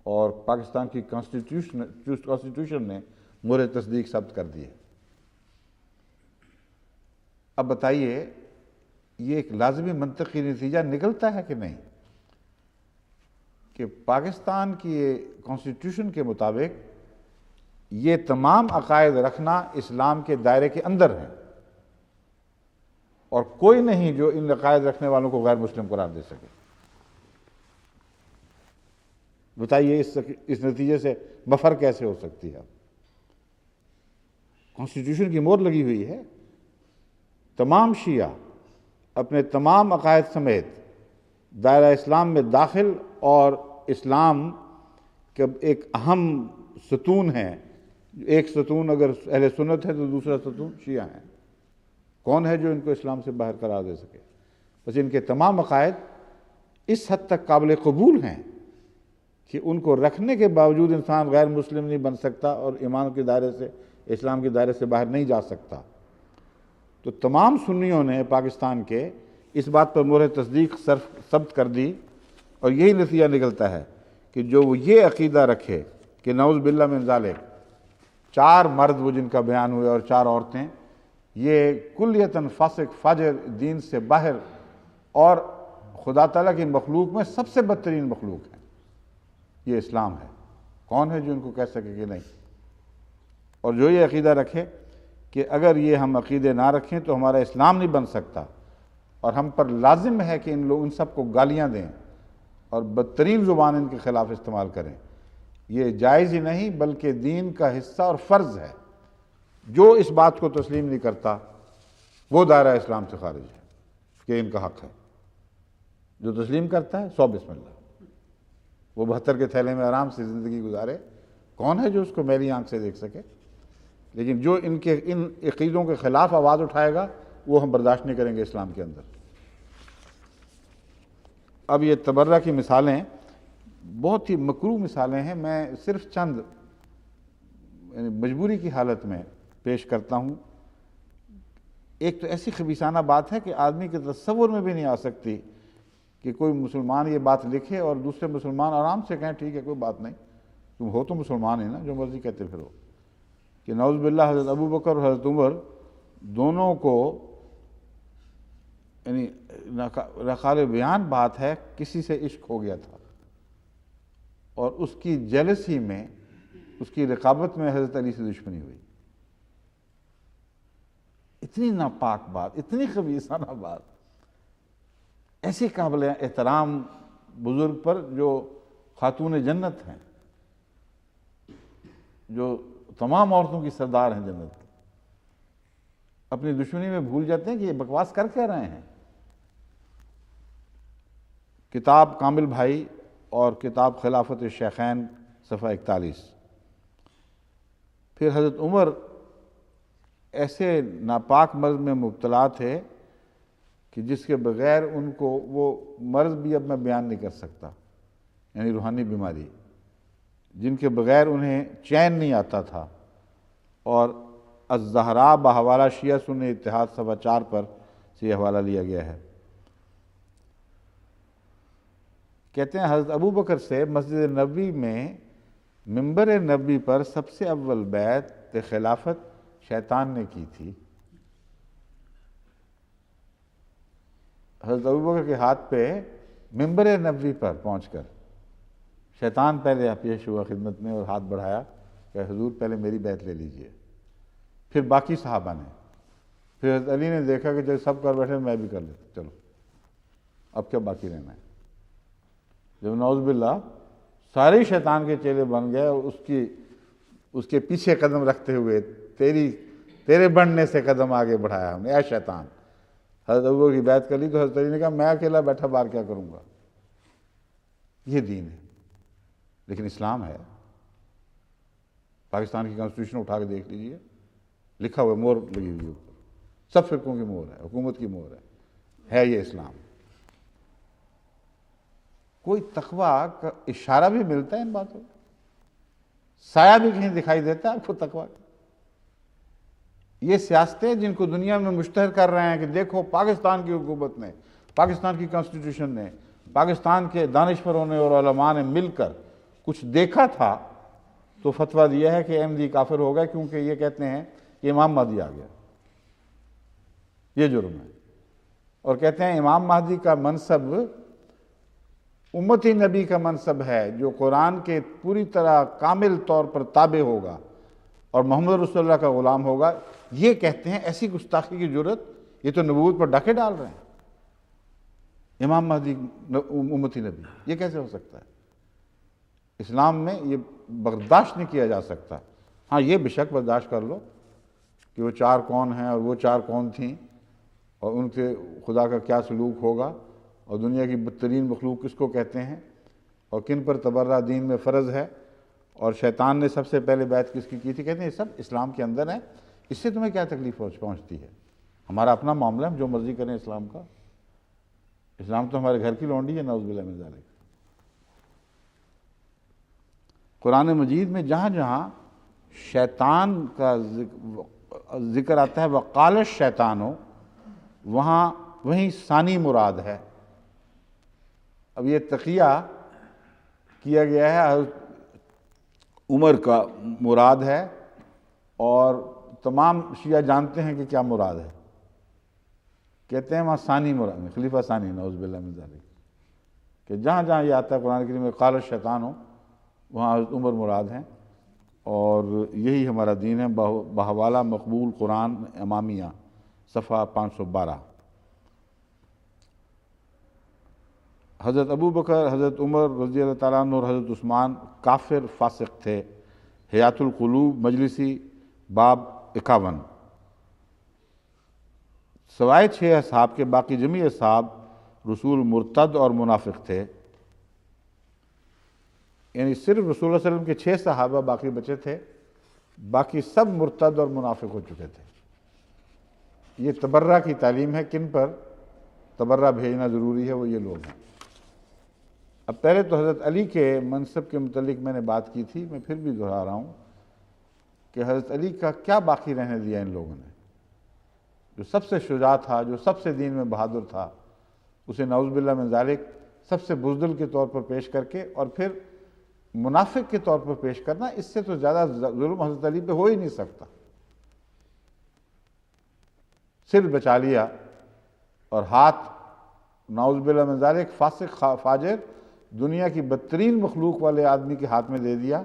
اور پاکستان کی کانسٹیٹیوشن نے مہر تصدیق ثبت کر دی ہے۔ اب بتائیے یہ ایک لازمی منطقی نتیجہ نکلتا ہے کہ نہیں کہ پاکستان کی کانسٹیٹیوشن کے مطابق یہ تمام عقائد رکھنا اسلام کے دائرے کے اندر ہیں، اور کوئی نہیں جو ان عقائد رکھنے والوں کو غیر مسلم قرار دے سکے۔ بتائیے اس نتیجے سے مفر کیسے ہو سکتی ہے؟ کانسٹیٹیوشن کی مہر لگی ہوئی ہے، تمام شیعہ اپنے تمام عقائد سمیت دائرہ اسلام میں داخل، اور اسلام کا ایک اہم ستون ہے۔ ایک ستون اگر اہل سنت ہے تو دوسرا ستون شیعہ ہیں۔ کون ہے جو ان کو اسلام سے باہر قرار دے سکے؟ بس ان کے تمام عقائد اس حد تک قابل قبول ہیں کہ ان کو رکھنے کے باوجود انسان غیر مسلم نہیں بن سکتا اور ایمان کے دائرے سے، اسلام کے دائرے سے باہر نہیں جا سکتا۔ تو تمام سنیوں نے پاکستان کے اس بات پر مہر تصدیق ثبت کر دی، اور یہی نتیجہ نکلتا ہے کہ جو وہ یہ عقیدہ رکھے کہ نعوذ باللہ من ذالک 4 مرد وہ جن کا بیان ہوئے اور 4 عورتیں، یہ کلیتاً فاسق فاجر، دین سے باہر، اور خدا تعالیٰ کی مخلوق میں سب سے بدترین مخلوق ہے، یہ اسلام ہے۔ کون ہے جو ان کو کہہ سکے کہ نہیں؟ اور جو یہ عقیدہ رکھے کہ اگر یہ ہم عقیدے نہ رکھیں تو ہمارا اسلام نہیں بن سکتا، اور ہم پر لازم ہے کہ ان سب کو گالیاں دیں اور بدترین زبان ان کے خلاف استعمال کریں، یہ جائز ہی نہیں بلکہ دین کا حصہ اور فرض ہے۔ جو اس بات کو تسلیم نہیں کرتا وہ دائرہ اسلام سے خارج ہے، کہ ان کا حق ہے۔ جو تسلیم کرتا ہے 100 بسم اللہ، وہ 72 کے تھیلے میں آرام سے زندگی گزارے۔ کون ہے جو اس کو میلی آنکھ سے دیکھ سکے؟ لیکن جو ان عقیدوں کے خلاف آواز اٹھائے گا وہ ہم برداشت نہیں کریں گے اسلام کے اندر۔ اب یہ تبرہ کی مثالیں بہت ہی مکروہ مثالیں ہیں، میں صرف چند مجبوری کی حالت میں پیش کرتا ہوں۔ ایک تو ایسی خبیثانہ بات ہے کہ آدمی کے تصور میں بھی نہیں آ سکتی کہ کوئی مسلمان یہ بات لکھے اور دوسرے مسلمان آرام سے کہیں ٹھیک ہے کوئی بات نہیں، تم ہو تو مسلمان ہی نا، جو مرضی کہتے پھرو۔ کہ نعوذ باللہ حضرت ابو بکر اور حضرت عمر دونوں کو، یعنی ناقابل بیان بات ہے، کسی سے عشق ہو گیا تھا، اور اس کی جیلسی میں، اس کی رقابت میں حضرت علی سے دشمنی ہوئی۔ اتنی ناپاک بات، اتنی خبیثانہ بات، ایسی قابل احترام بزرگ پر جو خاتون جنت ہیں، جو تمام عورتوں کی سردار ہیں جنت کی، اپنی دشمنی میں بھول جاتے ہیں کہ یہ بکواس کر کیا رہے ہیں۔ کتاب کامل بھائی اور کتاب خلافت الشیخین صفحہ 41۔ پھر حضرت عمر ایسے ناپاک مرض میں مبتلا تھے کہ جس کے بغیر ان کو، وہ مرض بھی اب میں بیان نہیں کر سکتا، یعنی روحانی بیماری، جن کے بغیر انہیں چین نہیں آتا تھا، اور الزہراء بحوالہ شیعہ سنی اتحاد صفحہ 4 پر سے یہ حوالہ لیا گیا ہے۔ کہتے ہیں حضرت ابو بکر سے مسجد نبوی میں منبر نبوی پر سب سے اول بیعت خلافت شیطان نے کی تھی۔ حضرت ابو بکر کے ہاتھ پہ منبر نبوی پر پہنچ کر شیطان پہلے پیش ہوا خدمت میں اور ہاتھ بڑھایا کہ حضور پہلے میری بیعت لے لیجئے، پھر باقی صحابہ نے، پھر حضرت علی نے دیکھا کہ جب سب کر بیٹھے میں بھی کر لیتا، چلو اب کیا باقی رہنا ہے۔ جب نعوذ باللہ سارے شیطان کے چیلے بن گئے اور اس کے پیچھے قدم رکھتے ہوئے تیرے بڑھنے سے قدم آگے بڑھایا ہم نے، اے شیطان، حضرت ابو بکر کی بیعت کر لی تو حضرت علی نے کہا میں اکیلا بیٹھا باہر کیا کروں گا۔ یہ دین ہے، لیکن اسلام ہے۔ پاکستان کی کانسٹیٹیوشن اٹھا کے دیکھ لیجئے، لکھا ہوا مہر لگی ہوئی اوپر، سب فرقوں کی مہر ہے، حکومت کی مہر ہے یہ اسلام۔ کوئی تقویٰ کا اشارہ بھی ملتا ہے ان باتوں میں؟ سایہ بھی کہیں دکھائی دیتا ہے آپ کو تقویٰ کا؟ یہ سیاستیں جن کو دنیا میں مشتہر کر رہے ہیں کہ دیکھو پاکستان کی حکومت نے، پاکستان کی کانسٹیٹیوشن نے، پاکستان کے دانشوروں نے اور علماء نے مل کر کچھ دیکھا تھا تو فتویٰ دیا ہے کہ احمدی کافر ہو گئے کیونکہ یہ کہتے ہیں کہ امام مہدی آ گیا، یہ جرم ہے۔ اور کہتے ہیں امام مہدی کا منصب امتی نبی کا منصب ہے جو قرآن کے پوری طرح کامل طور پر تابع ہوگا اور محمد رسول اللہ کا غلام ہوگا۔ یہ کہتے ہیں، ایسی گستاخی کی جرت، یہ تو نبوت پر ڈاکے ڈال رہے ہیں۔ امام مہدی امتی نبی، یہ کیسے ہو سکتا ہے؟ اسلام میں یہ برداشت نہیں کیا جا سکتا۔ ہاں یہ بے شک برداشت کر لو کہ وہ چار کون ہیں اور وہ چار کون تھیں اور ان کے خدا کا کیا سلوک ہوگا اور دنیا کی بدترین مخلوق کس کو کہتے ہیں اور کن پر تبرہ دین میں فرض ہے اور شیطان نے سب سے پہلے بیعت کس کی تھی۔ کہتے ہیں یہ سب اسلام کے اندر ہے، اس سے تمہیں کیا تکلیف پہنچتی ہے؟ ہمارا اپنا معاملہ ہے، ہم جو مرضی کریں اسلام کا۔ اسلام تو ہمارے گھر کی لونڈی ہے، نعوذ باللہ من ذالک۔ قرآن مجید میں جہاں جہاں شیطان کا ذکر آتا ہے وقال الشیطان، وہیں ثانی مراد ہے۔ اب یہ تقیہ کیا گیا ہے، حضرت عمر کا مراد ہے اور تمام شیعہ جانتے ہیں کہ کیا مراد ہے۔ کہتے ہیں وہاں ثانی مراد ہے، خلیفہ ثانی، نعوذ باللہ من ذالک، کہ جہاں جہاں یہ آتا ہے قرآن کریم میں قال الشیطان وہاں حضرت عمر مراد ہیں۔ اور یہی ہمارا دین ہے۔ بحوالہ مقبول قرآن امامیہ، صفحہ 512۔ حضرت ابو بکر، حضرت عمر رضی اللہ تعالیٰ عنہ اور حضرت عثمان کافر فاسق تھے۔ حیات القلوب مجلسی، باب 51۔ سوائے 6 اصحاب کے باقی جمیع اصحاب رسول مرتد اور منافق تھے، یعنی صرف رسول اللہ علیہ وسلم کے 6 صحابہ باقی بچے تھے، باقی سب مرتد اور منافق ہو چکے تھے۔ یہ تبرہ کی تعلیم ہے، کن پر تبرہ بھیجنا ضروری ہے، وہ یہ لوگ ہیں۔ اب پہلے تو حضرت علی کے منصب کے متعلق میں نے بات کی تھی، میں پھر بھی دہرا رہا ہوں کہ حضرت علی کا کیا باقی رہنے دیا ان لوگوں نے؟ جو سب سے شجاع تھا، جو سب سے دین میں بہادر تھا، اسے نعوذ باللہ من ذالک سب سے بزدل کے طور پر پیش کر کے اور پھر منافق کے طور پر پیش کرنا، اس سے تو زیادہ ظلم حضرت علی پہ ہو ہی نہیں سکتا۔ سر بچا لیا اور ہاتھ نعوذ باللہ من ذالک فاسق فاجر دنیا کی بدترین مخلوق والے آدمی کے ہاتھ میں دے دیا،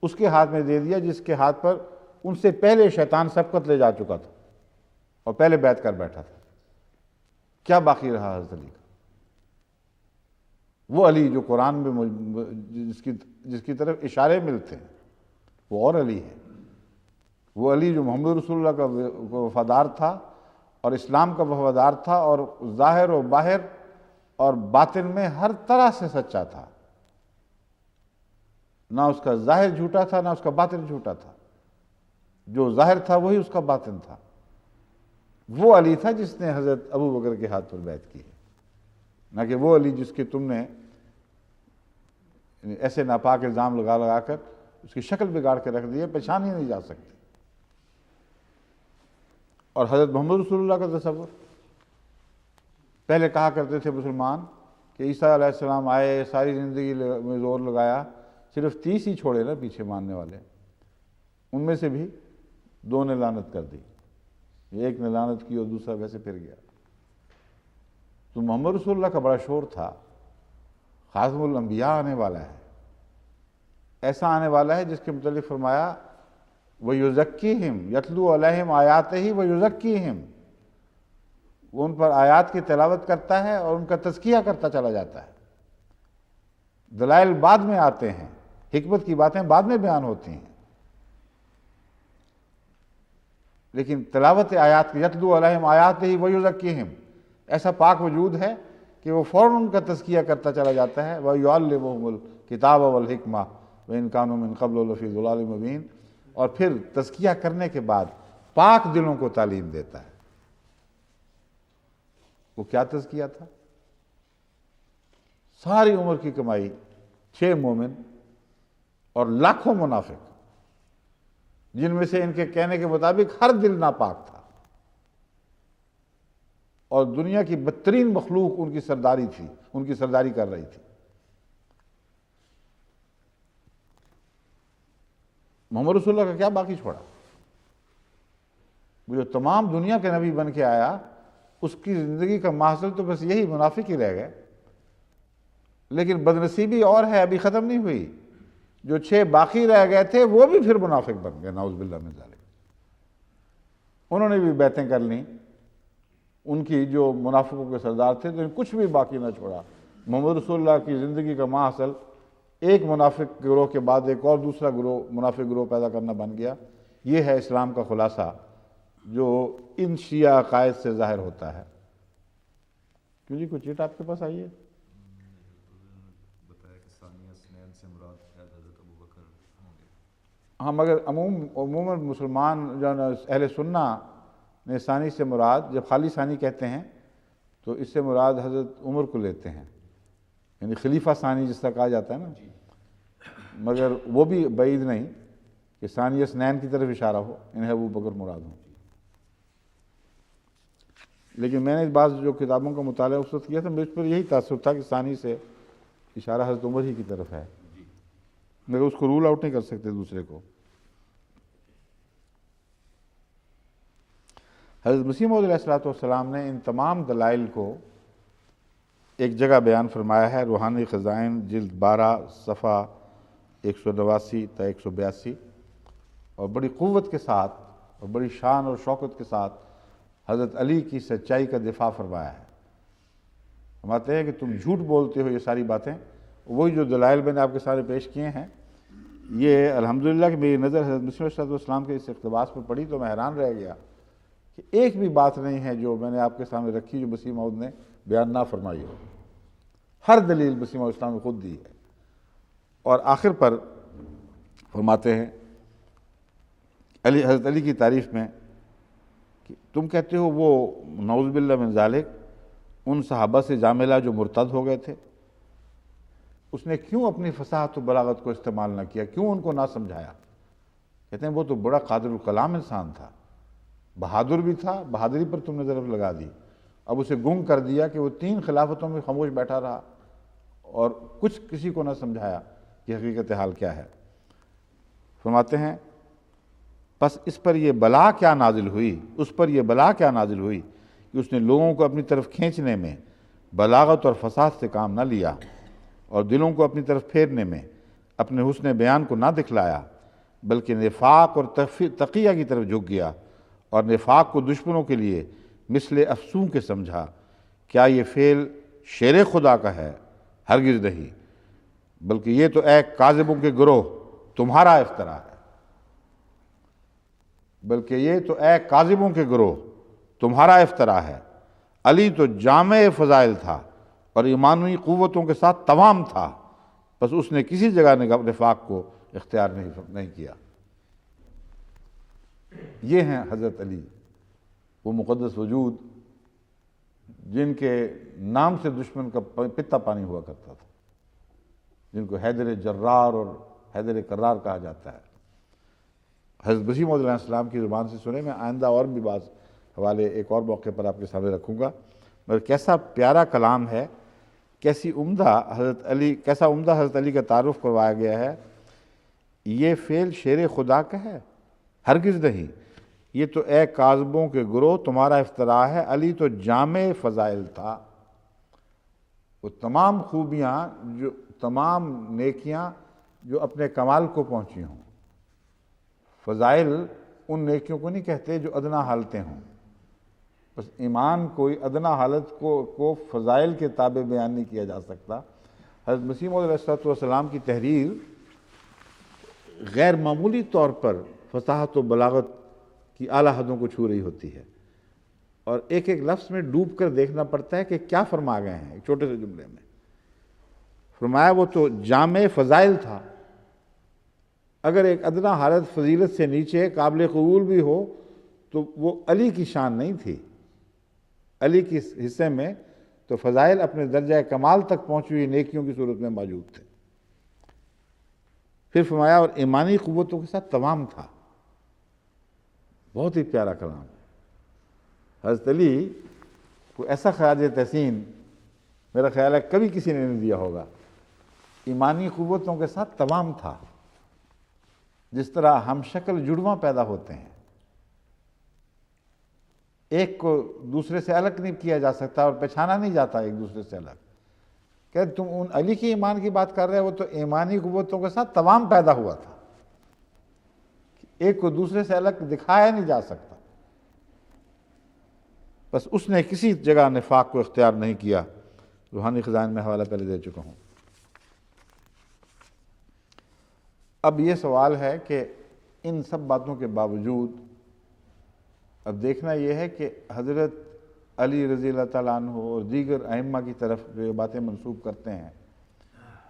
اس کے ہاتھ میں دے دیا جس کے ہاتھ پر ان سے پہلے شیطان سبقت لے جا چکا تھا اور پہلے بیعت کر بیٹھا تھا۔ کیا باقی رہا حضرت علی کا؟ وہ علی جو قرآن میں جس کی طرف اشارے ملتے ہیں، وہ اور علی ہے۔ وہ علی جو محمد رسول اللہ کا وفادار تھا اور اسلام کا وفادار تھا اور ظاہر و باہر اور باطن میں ہر طرح سے سچا تھا، نہ اس کا ظاہر جھوٹا تھا نہ اس کا باطن جھوٹا تھا، جو ظاہر تھا وہی اس کا باطن تھا۔ وہ علی تھا جس نے حضرت ابو بکر کے ہاتھ پر بیعت کی ہے، نہ کہ وہ علی جس کے تم نے ایسے ناپاک الزام لگا لگا کر اس کی شکل بگاڑ کے رکھ دی ہے، پہچان ہی نہیں جا سکتی۔ اور حضرت محمد رسول اللہ کا تصور، پہلے کہا کرتے تھے مسلمان کہ عیسیٰ علیہ السلام آئے، ساری زندگی میں زور لگایا، صرف 30 ہی چھوڑے نا پیچھے ماننے والے، ان میں سے بھی 2 نے لعنت کر دی، ایک نے لعنت کی اور دوسرا ویسے پھر گیا۔ تو محمد رسول اللہ کا بڑا شور تھا، خاتم الانبیاء آنے والا ہے، ایسا آنے والا ہے جس کے متعلق فرمایا وَيُزَكِّيهِمْ يَتْلُو عَلَيْهِمْ آيَاتِهِ وَيُزَكِّيهِمْ، وہ ان پر آیات کی تلاوت کرتا ہے اور ان کا تزکیہ کرتا چلا جاتا ہے۔ دلائل بعد میں آتے ہیں، حکمت کی باتیں بعد میں بیان ہوتی ہیں، لیکن تلاوت آیات کی یتلو علیہم آیاتہ ویزکیہم، ایسا پاک وجود ہے کہ وہ فوراً ان کا تزکیہ کرتا چلا جاتا ہے۔ وَيُعَلِّمُهُمُ الْكِتَابَ وَالْحِکْمَةَ وَإِنْ كَانُوا مِنْ قَبْلُ لَفِي ضَلَالٍ مُبِينٍ، اور پھر تزکیہ کرنے کے بعد پاک دلوں کو تعلیم دیتا ہے۔ وہ کیا تزکیہ تھا؟ ساری عمر کی کمائی، 6 مومن اور لاکھوں منافق، جن میں سے ان کے کہنے کے مطابق ہر دل ناپاک تھا، اور دنیا کی بدترین مخلوق ان کی سرداری تھی، ان کی سرداری کر رہی تھی۔ محمد رسول اللہ کا کیا باقی چھوڑا؟ وہ جو تمام دنیا کے نبی بن کے آیا، اس کی زندگی کا محصول تو بس یہی منافق ہی رہ گئے۔ لیکن بدنصیبی اور ہے، ابھی ختم نہیں ہوئی، جو 6 باقی رہ گئے تھے وہ بھی پھر منافق بن گئے، نعوذ باللہ من ذالک۔ انہوں نے بھی بیعتیں کر لیں، ان کی جو منافقوں کے سردار تھے، تو کچھ بھی باقی نہ چھوڑا۔ محمد رسول اللہ کی زندگی کا ماحصل ایک منافق گروہ کے بعد ایک اور دوسرا گروہ، منافق گروہ پیدا کرنا بن گیا۔ یہ ہے اسلام کا خلاصہ جو ان شیعہ عقائد سے ظاہر ہوتا ہے۔ کیوں جی، کوئی چیٹ آپ کے پاس آئی ہے؟ ہاں، مگر عموماً مسلمان جو اہل سنہ نے ثانی سے مراد، جب خالی ثانی کہتے ہیں تو اس سے مراد حضرت عمر کو لیتے ہیں، یعنی خلیفہ ثانی جس طرح کہا جاتا ہے نا، مگر وہ بھی بعید نہیں کہ ثانی اثنین کی طرف اشارہ ہو، انہیں ابو بکر مراد ہوں۔ لیکن میں نے بعض جو کتابوں کا مطالعہ اس وقت کیا تھا، مجھ پر یہی تاثر تھا کہ ثانی سے اشارہ حضرت عمر ہی کی طرف ہے، مگر اس کو رول آؤٹ نہیں کر سکتے دوسرے کو۔ حضرت مسیح موعود علیہ السلام نے ان تمام دلائل کو ایک جگہ بیان فرمایا ہے، روحانی خزائن جلد 12 صفحہ 189 تا 182، اور بڑی قوت کے ساتھ اور بڑی شان اور شوکت کے ساتھ حضرت علی کی سچائی کا دفاع فرمایا ہے۔ فرماتے ہیں کہ تم جھوٹ بولتے ہو، یہ ساری باتیں، وہی جو دلائل میں نے آپ کے سامنے پیش کیے ہیں، یہ الحمدللہ کہ میری نظر حضرت مسیح علیہ السلام کے اس اقتباس پر پڑی تو میں حیران رہ گیا کہ ایک بھی بات نہیں ہے جو میں نے آپ کے سامنے رکھی جو مسیح موعود نے بیان نہ فرمائی ہو۔ ہر دلیل مسیح موعود اسلام نے خود دی ہے۔ اور آخر پر فرماتے ہیں حضرت علی کی تعریف میں کہ تم کہتے ہو وہ نعوذ باللہ من ذالک ان صحابہ سے جا ملا جو مرتد ہو گئے تھے، اس نے کیوں اپنی فصاحت و بلاغت کو استعمال نہ کیا، کیوں ان کو نہ سمجھایا؟ کہتے ہیں وہ تو بڑا قادر الکلام انسان تھا، بہادر بھی تھا، بہادری پر تم نے ضرب لگا دی، اب اسے گنگ کر دیا کہ وہ 3 خلافتوں میں خاموش بیٹھا رہا اور کچھ کسی کو نہ سمجھایا کہ حقیقت حال کیا ہے۔ فرماتے ہیں پس اس پر یہ بلا کیا نازل ہوئی، اس پر یہ بلا کیا نازل ہوئی کہ اس نے لوگوں کو اپنی طرف کھینچنے میں بلاغت اور فصاحت سے کام نہ لیا، اور دلوں کو اپنی طرف پھیرنے میں اپنے حسن بیان کو نہ دکھلایا، بلکہ نفاق اور تقیہ کی طرف جھک گیا، اور نفاق کو دشمنوں کے لیے مثل افسوں کے سمجھا۔ کیا یہ فعل شیر خدا کا ہے؟ ہرگز نہیں، بلکہ یہ تو اے کاذبوں کے گروہ تمہارا افطرا ہے، بلکہ یہ تو اے کاذبوں کے گروہ تمہارا افطرا ہے۔ علی تو جامع فضائل تھا اور ایمانی قوتوں کے ساتھ تمام تھا، بس اس نے کسی جگہ نفاق کو اختیار نہیں کیا۔ یہ ہیں حضرت علی، وہ مقدس وجود جن کے نام سے دشمن کا پتا پانی ہوا کرتا تھا، جن کو حیدر جرار اور حیدر کرار کہا جاتا ہے۔ حضرت مسیح موعود علیہ السلام کی زبان سے سنے، میں آئندہ اور بھی بعض حوالے ایک اور موقع پر آپ کے سامنے رکھوں گا، مگر کیسا پیارا کلام ہے، کیسا عمدہ حضرت علی کا تعارف کروایا گیا ہے۔ یہ فعل شیر خدا کا ہے؟ ہرگز نہیں، یہ تو اے کاذبوں کے گروہ تمہارا افطرا ہے۔ علی تو جامع فضائل تھا، وہ تمام خوبیاں، جو تمام نیکیاں جو اپنے کمال کو پہنچی ہوں۔ فضائل ان نیکیوں کو نہیں کہتے جو ادنا حالتیں ہوں، بس ایمان کوئی ادنا حالت کو فضائل کے تابع بیان نہیں کیا جا سکتا۔ حضرت مسیح موعود علیہ السلام کی تحریر غیر معمولی طور پر فصاحت و بلاغت کی اعلیٰ حدوں کو چھو رہی ہوتی ہے، اور ایک ایک لفظ میں ڈوب کر دیکھنا پڑتا ہے کہ کیا فرما گئے ہیں۔ ایک چھوٹے سے جملے میں فرمایا وہ تو جامع فضائل تھا، اگر ایک ادنا حالت فضیلت سے نیچے قابل قبول بھی ہو تو وہ علی کی شان نہیں تھی۔ علی کے حصے میں تو فضائل اپنے درجہ کمال تک پہنچی ہوئی نیکیوں کی صورت میں موجود تھے۔ پھر فرمایا اور ایمانی قوتوں کے ساتھ تمام تھا۔ بہت ہی پیارا کلام ہے۔ حضرت علی کو ایسا خراج تحسین میرا خیال ہے کبھی کسی نے نہیں دیا ہوگا۔ ایمانی قوتوں کے ساتھ تمام تھا، جس طرح ہم شکل جڑواں پیدا ہوتے ہیں، ایک کو دوسرے سے الگ نہیں کیا جا سکتا اور پہچانا نہیں جاتا ایک دوسرے سے الگ۔ کہ تم ان علی کی ایمان کی بات کر رہے ہو، تو ایمانی قوتوں کے ساتھ تمام پیدا ہوا تھا، ایک کو دوسرے سے الگ دکھایا نہیں جا سکتا۔ بس اس نے کسی جگہ نفاق کو اختیار نہیں کیا۔ روحانی خزائن میں حوالہ پہلے دے چکا ہوں۔ اب یہ سوال ہے کہ ان سب باتوں کے باوجود اب دیکھنا یہ ہے کہ حضرت علی رضی اللہ تعالیٰ عنہ اور دیگر ائمہ کی طرف جو یہ باتیں منسوب کرتے ہیں،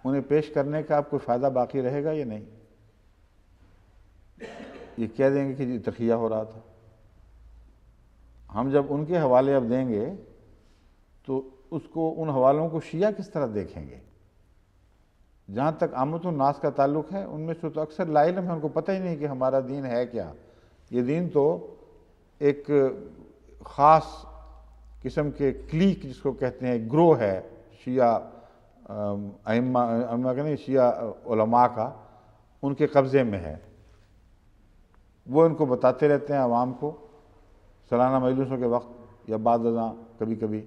انہیں پیش کرنے کا اب کوئی فائدہ باقی رہے گا یا نہیں؟ یہ کہہ دیں گے کہ جی تقیہ ہو رہا تھا۔ ہم جب ان کے حوالے اب دیں گے تو اس کو ان حوالوں کو شیعہ کس طرح دیکھیں گے؟ جہاں تک عامت الناس کا تعلق ہے، ان میں سے تو اکثر لا علم ہے، ان کو پتہ ہی نہیں کہ ہمارا دین ہے کیا۔ یہ دین تو ایک خاص قسم کے کلیک جس کو کہتے ہیں گروہ ہے شیعہ ائمہ کا نہیں، شیعہ علماء کا، ان کے قبضے میں ہے۔ وہ ان کو بتاتے رہتے ہیں عوام کو سالانہ مجلسوں کے وقت یا بعد ازاں کبھی کبھی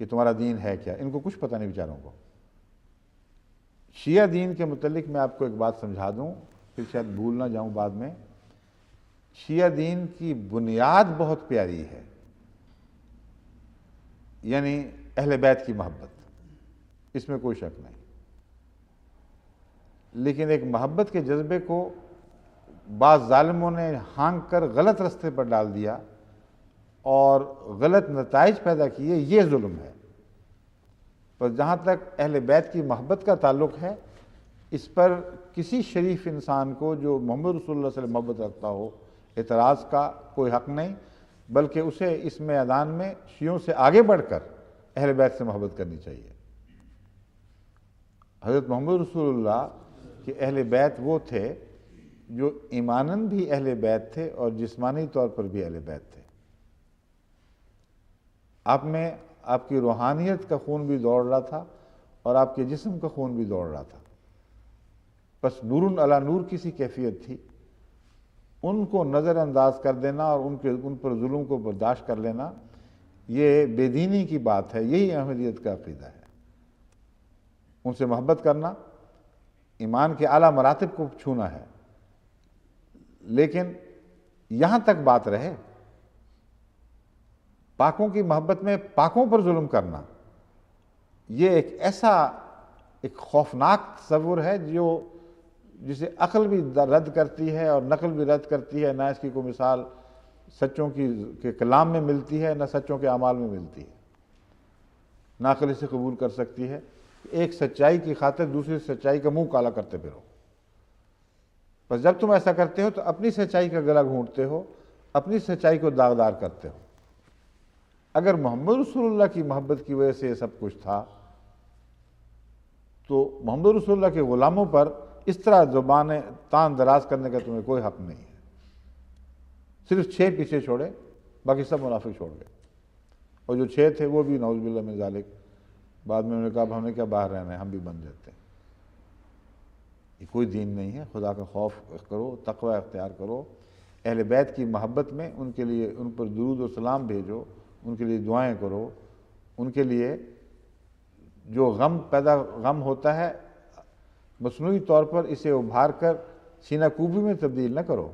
کہ تمہارا دین ہے کیا۔ ان کو کچھ پتہ نہیں بیچاروں کو۔ شیعہ دین کے متعلق میں آپ کو ایک بات سمجھا دوں، پھر شاید بھول نہ جاؤں بعد میں۔ شیعہ دین کی بنیاد بہت پیاری ہے، یعنی اہل بیت کی محبت، اس میں کوئی شک نہیں۔ لیکن ایک محبت کے جذبے کو بعض ظالموں نے ہانک کر غلط رستے پر ڈال دیا اور غلط نتائج پیدا کیے، یہ ظلم ہے۔ پر جہاں تک اہل بیت کی محبت کا تعلق ہے، اس پر کسی شریف انسان کو جو محمد رسول اللہ صلی اللہ علیہ وسلم محبت رکھتا ہو اعتراض کا کوئی حق نہیں، بلکہ اسے اس میدان میں شیعوں سے آگے بڑھ کر اہل بیت سے محبت کرنی چاہیے۔ حضرت محمد رسول اللہ کے اہل بیت وہ تھے جو ایماناً بھی اہل بیت تھے اور جسمانی طور پر بھی اہل بیت تھے۔ آپ میں آپ کی روحانیت کا خون بھی دوڑ رہا تھا اور آپ کے جسم کا خون بھی دوڑ رہا تھا۔ بس نور علی نور کی سی کیفیت تھی۔ ان کو نظر انداز کر دینا اور ان پر ظلم کو برداشت کر لینا، یہ بے دینی کی بات ہے۔ یہی احمدیت کا عقیدہ ہے۔ ان سے محبت کرنا، ایمان کے اعلیٰ مراتب کو چھونا ہے، لیکن یہاں تک بات رہے پاکوں کی محبت میں پاکوں پر ظلم کرنا، یہ ایک خوفناک تصور ہے جسے عقل بھی رد کرتی ہے اور نقل بھی رد کرتی ہے۔ نہ اس کی کوئی مثال سچوں کے کلام میں ملتی ہے، نہ سچوں کے اعمال میں ملتی ہے۔ نہ عقل اسے قبول کر سکتی ہے ایک سچائی کی خاطر دوسری سچائی کا منہ کالا کرتے پھرو۔ بس جب تم ایسا کرتے ہو تو اپنی سچائی کا گلا گھونٹتے ہو، اپنی سچائی کو داغدار کرتے ہو۔ اگر محمد رسول اللہ کی محبت کی وجہ سے یہ سب کچھ تھا تو محمد رسول اللہ کے غلاموں پر اس طرح زبانیں تان دراز کرنے کا تمہیں کوئی حق نہیں ہے۔ صرف 6 پیچھے چھوڑے، باقی سب منافق چھوڑ گئے، اور جو 6 تھے وہ بھی نعوذ باللہ من ذالک بعد میں انہوں نے کہا اب ہمیں کیا باہر رہنا ہے، ہم بھی بن جاتے ہیں۔ یہ کوئی دین نہیں ہے۔ خدا کا خوف کرو، تقوی اختیار کرو، اہل بیت کی محبت میں ان کے لیے ان پر درود و سلام بھیجو، ان کے لیے دعائیں کرو، ان کے لیے جو غم ہوتا ہے مصنوعی طور پر اسے ابھار کر سینہ کوبی میں تبدیل نہ کرو۔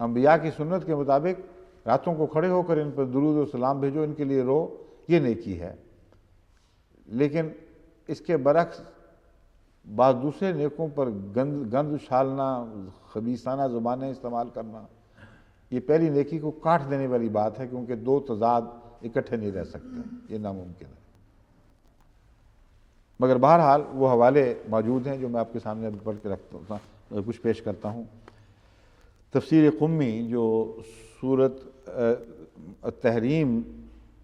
انبیاء کی سنت کے مطابق راتوں کو کھڑے ہو کر ان پر درود و سلام بھیجو، ان کے لیے رو، یہ نیکی ہے۔ لیکن اس کے برعکس بعض دوسرے نیکوں پر گند اچھالنا، خبیثانہ زبانیں استعمال کرنا، یہ پہلی نیکی کو کاٹ دینے والی بات ہے، کیونکہ 2 تضاد اکٹھے نہیں رہ سکتے، یہ ناممکن ہے۔ مگر بہرحال وہ حوالے موجود ہیں جو میں آپ کے سامنے پڑھ کے رکھتا ہوں، کچھ پیش کرتا ہوں۔ تفسیر قمی جو سورۃ التحریم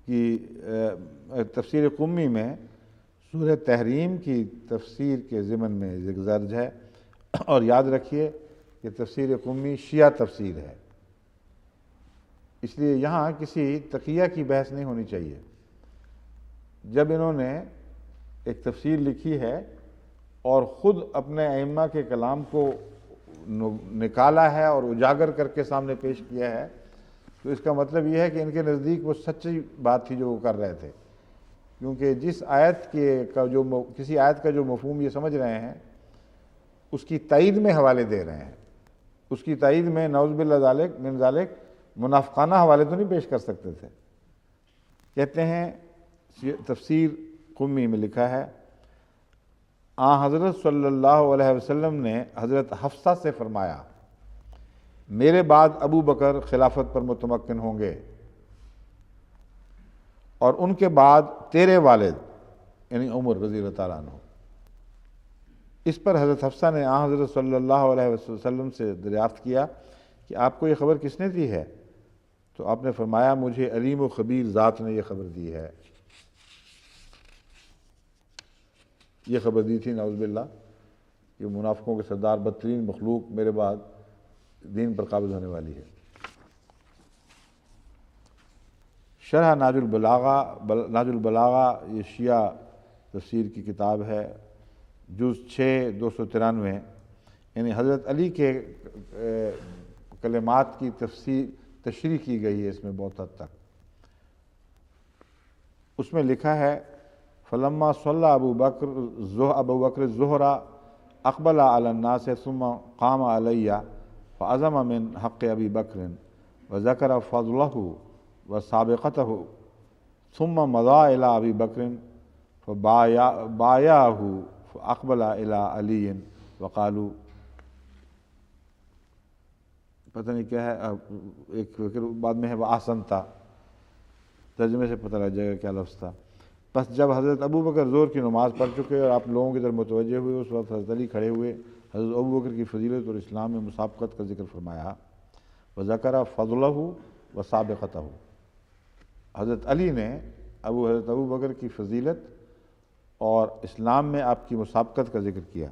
کی تفسیر قمی میں سورہ تحریم کی تفسیر کے ضمن میں ذکر درج ہے، اور یاد رکھیے کہ تفسیر قمی شیعہ تفسیر ہے، اس لیے یہاں کسی تقیہ کی بحث نہیں ہونی چاہیے۔ جب انہوں نے ایک تفسیر لکھی ہے اور خود اپنے ائمہ کے کلام کو نکالا ہے اور اجاگر کر کے سامنے پیش کیا ہے، تو اس کا مطلب یہ ہے کہ ان کے نزدیک وہ سچی بات تھی جو وہ کر رہے تھے، کیونکہ جس آیت کسی آیت کا جو مفہوم یہ سمجھ رہے ہیں اس کی تائید میں حوالے دے رہے ہیں، اس کی تائید میں نعوذ باللہ من ذالک منافقانہ حوالے تو نہیں پیش کر سکتے تھے۔ کہتے ہیں تفسیر قمی میں لکھا ہے، حضرت صلی اللہ علیہ وسلم نے حضرت حفصہ سے فرمایا، میرے بعد ابو بکر خلافت پر متمکن ہوں گے، اور ان کے بعد تیرے والد یعنی عمر رضی اللہ تعالیٰ عنہ۔ اس پر حضرت حفصہ نے حضرت صلی اللہ علیہ وسلم سے دریافت کیا کہ آپ کو یہ خبر کس نے دی ہے؟ تو آپ نے فرمایا، مجھے علیم و خبیر ذات نے یہ خبر دی ہے۔ یہ خبر دی تھی نعوذ باللہ کہ منافقوں کے سردار بدترین مخلوق میرے بعد دین پر قابض ہونے والی ہے۔ شرح ناج البلاغہ یہ شیعہ تفسیر کی کتاب ہے، جز 6 293، یعنی حضرت علی کے کلمات کی تشریح کی گئی ہے اس میں بہت حد تک۔ اس میں لکھا ہے، فلما صلی ابو بکر الظہر اقبل علی الناس ثم قام علی فعزم من حق ابی بکر وذکر فضلہ وسابقتہ ثم مضى الى ابی بکر فبایعہ فاقبل الى علی وقالوا، پتہ نہیں کیا ہے، ایک بعد میں ہے وَأَحْسَنْتَ، ترجمے سے پتہ لگ جائے گا کیا لفظ تھا۔ پس جب حضرت ابو بکر ظہر کی نماز پڑھ چکے اور آپ لوگوں کی طرف متوجہ ہوئے، اس وقت حضرت علی کھڑے ہوئے، حضرت ابو بکر کی فضیلت اور اسلام میں مسابقت کا ذکر فرمایا، وذکر فضلہ وسابقتہ، حضرت علی نے حضرت ابو بکر کی فضیلت اور اسلام میں آپ کی مسابقت کا ذکر کیا۔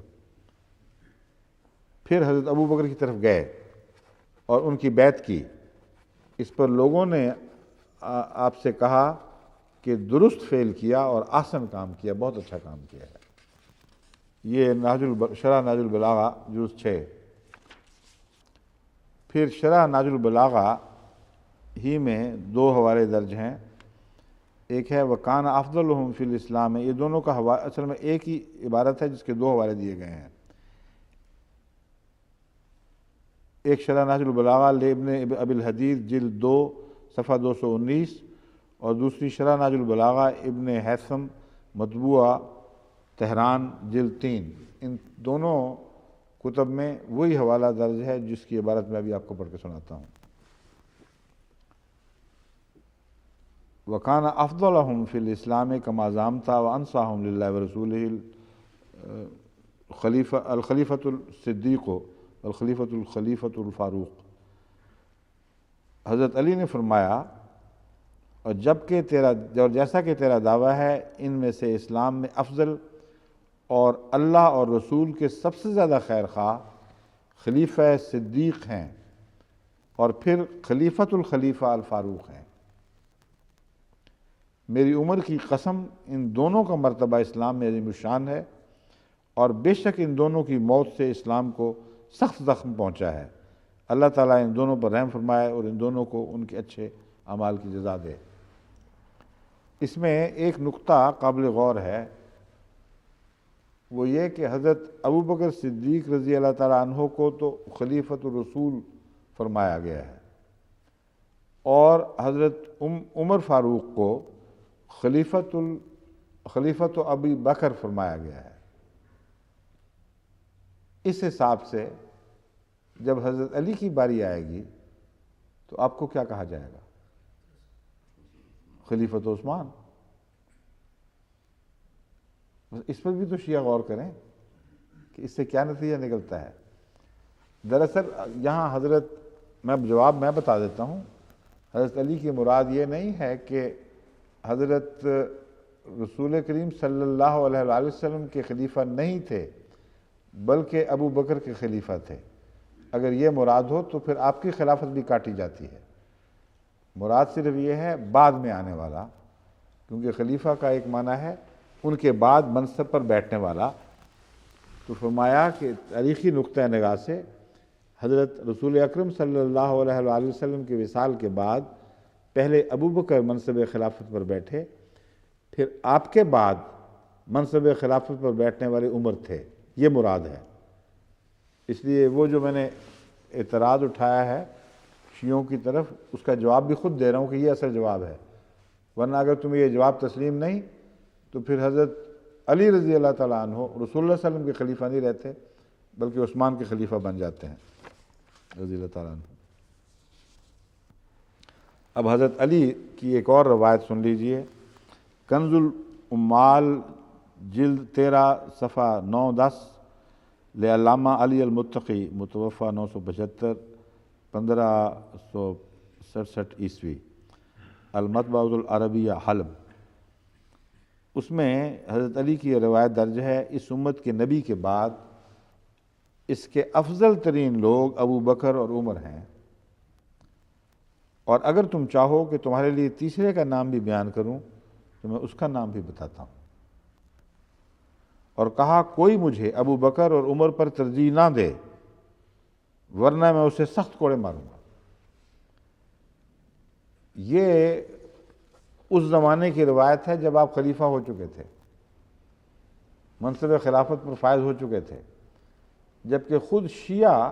پھر حضرت ابو بکر کی طرف گئے اور ان کی بیعت کی۔ اس پر لوگوں نے آپ سے کہا کہ درست فعل کیا اور احسن کام کیا، بہت اچھا کام کیا ہے۔ یہ شرح ناج البلاغہ جز 6۔ پھر شرح ناج البلاغہ ہی میں 2 حوالے درج ہیں، ایک ہے وَكَانَ أَفْضَلُهُمْ فِي الْإِسْلَامِ، یہ دونوں کا اصل میں ایک ہی عبارت ہے جس کے 2 حوالے دیے گئے ہیں۔ ایک شرح ناج البلاغہ لابن ابی الحدید جلد 2 صفحہ 219، اور دوسری شرح ناج البلاغہ ابن ہیثم مطبوعہ تہران جلد 3۔ ان دونوں کتب میں وہی حوالہ درج ہے جس کی عبارت میں ابھی آپ کو پڑھ کے سناتا ہوں۔ وَكَانَ أَفْضَلَهُمْ فِي الْإِسْلَامِ كَمَا زَعَمْتَ وَأَنْصَاهُمْ لِلَّهِ وَرَسُولِهِ الخلیفۃ الصدیق الخلیفۃ الفاروق۔ حضرت علی نے فرمایا، اور جیسا کہ تیرا دعویٰ ہے، ان میں سے اسلام میں افضل اور اللہ اور رسول کے سب سے زیادہ خیر خواہ خلیفہ صدیق ہیں، اور پھر خلیفۃ الخلیفہ الفاروق ہیں۔ میری عمر کی قسم، ان دونوں کا مرتبہ اسلام میں عظیم الشان ہے، اور بے شک ان دونوں کی موت سے اسلام کو سخت زخم پہنچا ہے۔ اللہ تعالیٰ ان دونوں پر رحم فرمائے اور ان دونوں کو ان کے اچھے اعمال کی جزا دے۔ اس میں ایک نقطہ قابل غور ہے، وہ یہ کہ حضرت ابو بکر صدیق رضی اللہ تعالیٰ عنہ کو تو خلیفۃ الرسول فرمایا گیا ہے، اور حضرت عمر فاروق کو خلیفۃ ابی بکر فرمایا گیا ہے۔ اس حساب سے جب حضرت علی کی باری آئے گی تو آپ کو کیا کہا جائے گا؟ خلیفۃ عثمان۔ اس پر بھی تو شیعہ غور کریں کہ اس سے کیا نتیجہ نکلتا ہے۔ دراصل یہاں جواب میں بتا دیتا ہوں، حضرت علی کی مراد یہ نہیں ہے کہ حضرت رسول کریم صلی اللہ علیہ وآلہ وسلم کے خلیفہ نہیں تھے بلکہ ابو بکر کے خلیفہ تھے، اگر یہ مراد ہو تو پھر آپ کی خلافت بھی کاٹی جاتی ہے۔ مراد صرف یہ ہے بعد میں آنے والا، کیونکہ خلیفہ کا ایک معنی ہے ان کے بعد منصب پر بیٹھنے والا۔ تو فرمایا کہ تاریخی نقطہ نگاہ سے حضرت رسول اکرم صلی اللہ علیہ وآلہ وسلم کے وصال کے بعد پہلے ابو بکر منصب خلافت پر بیٹھے، پھر آپ کے بعد منصب خلافت پر بیٹھنے والے عمر تھے، یہ مراد ہے۔ اس لیے وہ جو میں نے اعتراض اٹھایا ہے شیعوں کی طرف، اس کا جواب بھی خود دے رہا ہوں کہ یہ اصل جواب ہے، ورنہ اگر تمہیں یہ جواب تسلیم نہیں تو پھر حضرت علی رضی اللہ تعالیٰ عنہ رسول اللہ صلی اللہ علیہ وسلم کے خلیفہ نہیں رہتے بلکہ عثمان کے خلیفہ بن جاتے ہیں رضی اللہ تعالیٰ عنہ۔ اب حضرت علی کی ایک اور روایت سن لیجئے۔ کنز العمال جلد 13 صفحہ 9-10 لعلامہ علی المتقی متوفی 975 1567 عیسوی، المطبعۃ العربیہ حلب، اس میں حضرت علی کی یہ روایت درج ہے، اس امت کے نبی کے بعد اس کے افضل ترین لوگ ابو بکر اور عمر ہیں، اور اگر تم چاہو کہ تمہارے لیے تیسرے کا نام بھی بیان کروں تو میں اس کا نام بھی بتاتا ہوں۔ اور کہا کوئی مجھے ابو بکر اور عمر پر ترجیح نہ دے ورنہ میں اسے سخت کوڑے ماروں گا۔ یہ اس زمانے کی روایت ہے جب آپ خلیفہ ہو چکے تھے، منصب خلافت پر فائز ہو چکے تھے، جبکہ خود شیعہ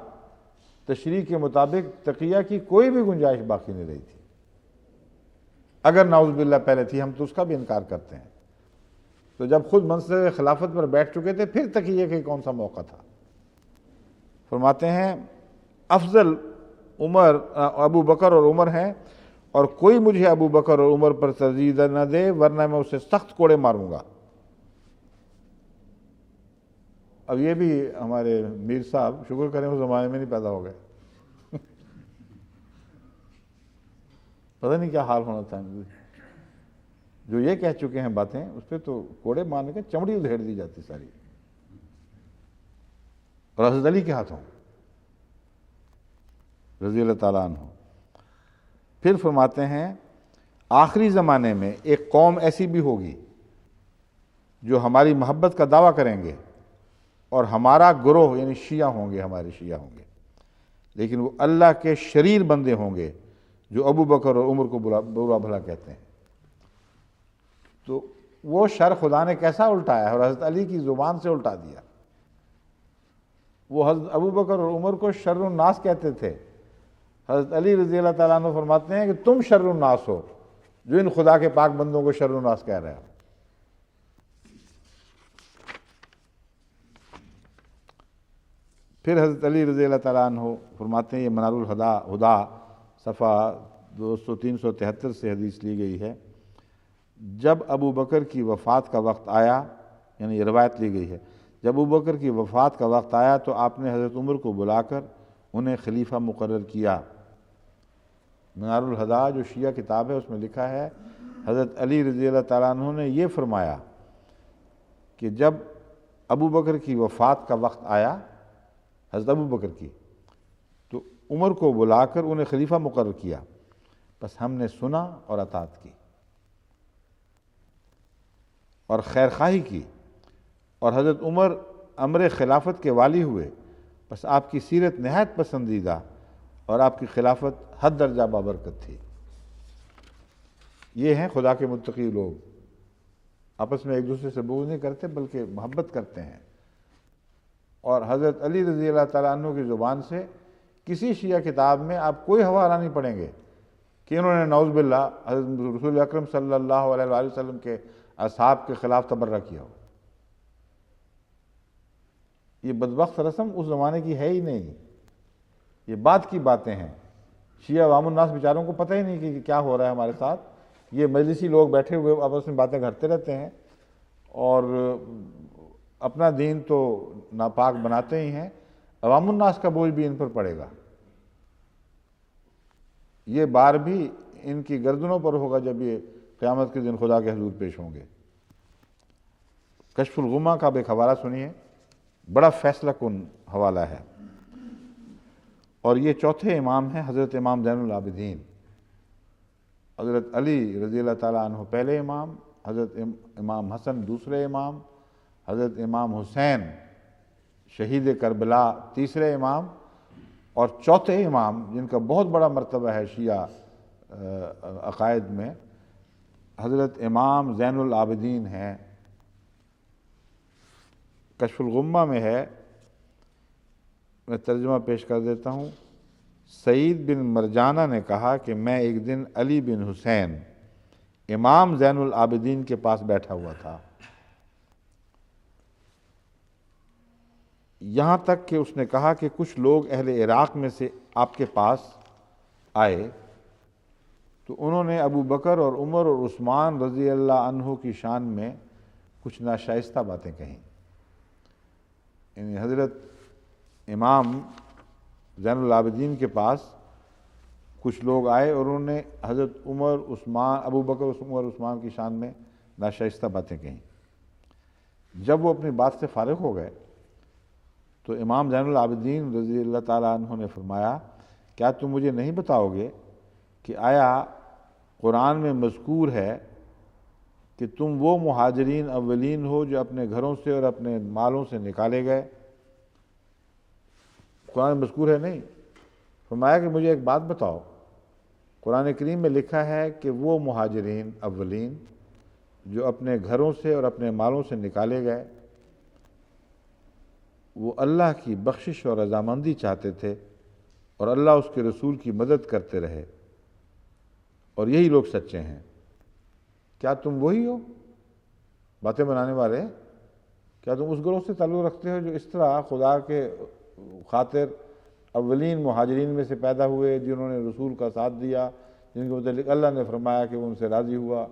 تشریع کے مطابق تقیہ کی کوئی بھی گنجائش باقی نہیں رہی تھی، اگر نعوذ باللہ پہلے تھی، ہم تو اس کا بھی انکار کرتے ہیں۔ تو جب خود منصب خلافت پر بیٹھ چکے تھے پھر تقیہ کے کون سا موقع تھا؟ فرماتے ہیں افضل عمر ابو بکر اور عمر ہیں، اور کوئی مجھے ابو بکر اور عمر پر ترجیح نہ دے ورنہ میں اسے سخت کوڑے ماروں گا۔ اب یہ بھی ہمارے میر صاحب شکر کریں اس زمانے میں نہیں پیدا ہو گئے، پتہ نہیں کیا حال ہونا تھا۔ جو یہ کہہ چکے ہیں باتیں اس پہ تو کوڑے مارنے کے چمڑی ادھیڑ دی جاتی ساری، اور حضرت علی کے ہاتھوں رضی اللہ تعالیٰ عنہ۔ پھر فرماتے ہیں آخری زمانے میں ایک قوم ایسی بھی ہوگی جو ہماری محبت کا دعویٰ کریں گے اور ہمارا گروہ یعنی شیعہ ہوں گے، ہمارے شیعہ ہوں گے، لیکن وہ اللہ کے شریر بندے ہوں گے جو ابو بکر اور عمر کو برا بھلا کہتے ہیں۔ تو وہ شر خدا نے کیسا الٹایا ہے اور حضرت علی کی زبان سے الٹا دیا۔ وہ حضرت ابو بکر اور عمر کو شر الناس کہتے تھے، حضرت علی رضی اللہ تعالیٰ عنہ فرماتے ہیں کہ تم شر الناس ہو جو ان خدا کے پاک بندوں کو شر الناس کہہ رہے ہو۔ پھر حضرت علی رضی اللہ تعالیٰ عنہ فرماتے ہیں، یہ منار الہدیٰ صفحہ 373 سے حدیث لی گئی ہے، جب ابو بکر کی وفات کا وقت آیا، یعنی یہ روایت لی گئی ہے، جب ابو بکر کی وفات کا وقت آیا تو آپ نے حضرت عمر کو بلا کر انہیں خلیفہ مقرر کیا۔ منار الہدیٰ جو شیعہ کتاب ہے اس میں لکھا ہے حضرت علی رضی اللہ تعالیٰ عنہ نے یہ فرمایا کہ جب ابو بکر کی وفات کا وقت آیا، حضرت ابو بکر کی، تو عمر کو بلا کر انہیں خلیفہ مقرر کیا، بس ہم نے سنا اور اطاعت کی اور خیر خواہی کی، اور حضرت عمر امر خلافت کے والی ہوئے، بس آپ کی سیرت نہایت پسندیدہ اور آپ کی خلافت حد درجہ بابرکت تھی۔ یہ ہیں خدا کے متقی لوگ، آپس میں ایک دوسرے سے بغض نہیں کرتے بلکہ محبت کرتے ہیں۔ اور حضرت علی رضی اللہ تعالیٰ عنہ کی زبان سے کسی شیعہ کتاب میں آپ کوئی حوالہ نہیں پڑھیں گے کہ انہوں نے نعوذ باللہ حضرت رسول اکرم صلی اللہ علیہ وآلہ وسلم کے اصحاب کے خلاف تبرہ کیا ہو۔ یہ بدبخت رسم اس زمانے کی ہے ہی نہیں، یہ بعد کی باتیں ہیں۔ شیعہ عوام الناس بیچاروں کو پتہ ہی نہیں کہ کیا ہو رہا ہے ہمارے ساتھ، یہ مجلسی لوگ بیٹھے ہوئے آپس میں باتیں کرتے رہتے ہیں اور اپنا دین تو ناپاک بناتے ہی ہیں، عوام الناس کا بوجھ بھی ان پر پڑے گا۔ یہ بار بھی ان کی گردنوں پر ہوگا جب یہ قیامت کے دن خدا کے حضور پیش ہوں گے۔ کشف الغمہ کا ایک حوالہ سنیے، بڑا فیصلہ کن حوالہ ہے، اور یہ چوتھے امام ہیں، حضرت امام زین العابدین، حضرت علی رضی اللہ تعالیٰ عنہ پہلے امام، حضرت امام حسن دوسرے امام، حضرت امام حسین شہید کربلا تیسرے امام، اور چوتھے امام جن کا بہت بڑا مرتبہ ہے شیعہ عقائد میں، حضرت امام زین العابدین ہیں۔ کشف الغمہ میں ہے، میں ترجمہ پیش کر دیتا ہوں۔ سعید بن مرجانہ نے کہا کہ میں ایک دن علی بن حسین امام زین العابدین کے پاس بیٹھا ہوا تھا، یہاں تک کہ اس نے کہا کہ کچھ لوگ اہل عراق میں سے آپ کے پاس آئے تو انہوں نے ابو بکر اور عمر اور عثمان رضی اللہ عنہ کی شان میں کچھ ناشائستہ باتیں کہیں۔ یعنی حضرت امام زین العابدین کے پاس کچھ لوگ آئے اور انہوں نے حضرت ابو بکر عمر عثمان کی شان میں ناشائستہ باتیں کہیں۔ جب وہ اپنی بات سے فارغ ہو گئے تو امام زین العابدین رضی اللہ تعالیٰ عنہ نے فرمایا، کیا تم مجھے نہیں بتاؤ گے کہ آیا قرآن میں مذکور ہے کہ تم وہ مہاجرین اولین ہو جو اپنے گھروں سے اور اپنے مالوں سے نکالے گئے؟ قرآن میں مذکور ہے نہیں؟ فرمایا کہ مجھے ایک بات بتاؤ، قرآن کریم میں لکھا ہے کہ وہ مہاجرین اولین جو اپنے گھروں سے اور اپنے مالوں سے نکالے گئے وہ اللہ کی بخشش اور رضامندی چاہتے تھے اور اللہ اس کے رسول کی مدد کرتے رہے، اور یہی لوگ سچے ہیں۔ کیا تم وہی ہو باتیں بنانے والے؟ کیا تم اس گروہ سے تعلق رکھتے ہو جو اس طرح خدا کے خاطر اولین مہاجرین میں سے پیدا ہوئے، جنہوں نے رسول کا ساتھ دیا، جن کے متعلق اللہ نے فرمایا کہ وہ ان سے راضی ہوا،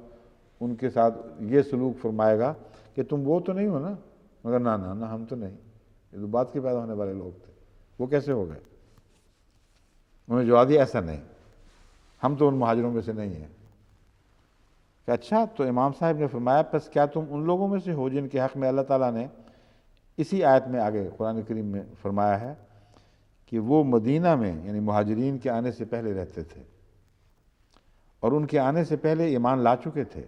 ان کے ساتھ یہ سلوک فرمائے گا کہ تم وہ تو نہیں ہو نا؟ مگر نہ ہم تو نہیں، یہ تو بعد کے پیدا ہونے والے لوگ تھے، وہ کیسے ہو گئے؟ انہوں نے جواب دیا ایسا نہیں، ہم تو ان مہاجروں میں سے نہیں ہیں۔ کہ اچھا، تو امام صاحب نے فرمایا پس کیا تم ان لوگوں میں سے ہو جن کے حق میں اللہ تعالیٰ نے اسی آیت میں آگے قرآن کریم میں فرمایا ہے کہ وہ مدینہ میں یعنی مہاجرین کے آنے سے پہلے رہتے تھے اور ان کے آنے سے پہلے ایمان لا چکے تھے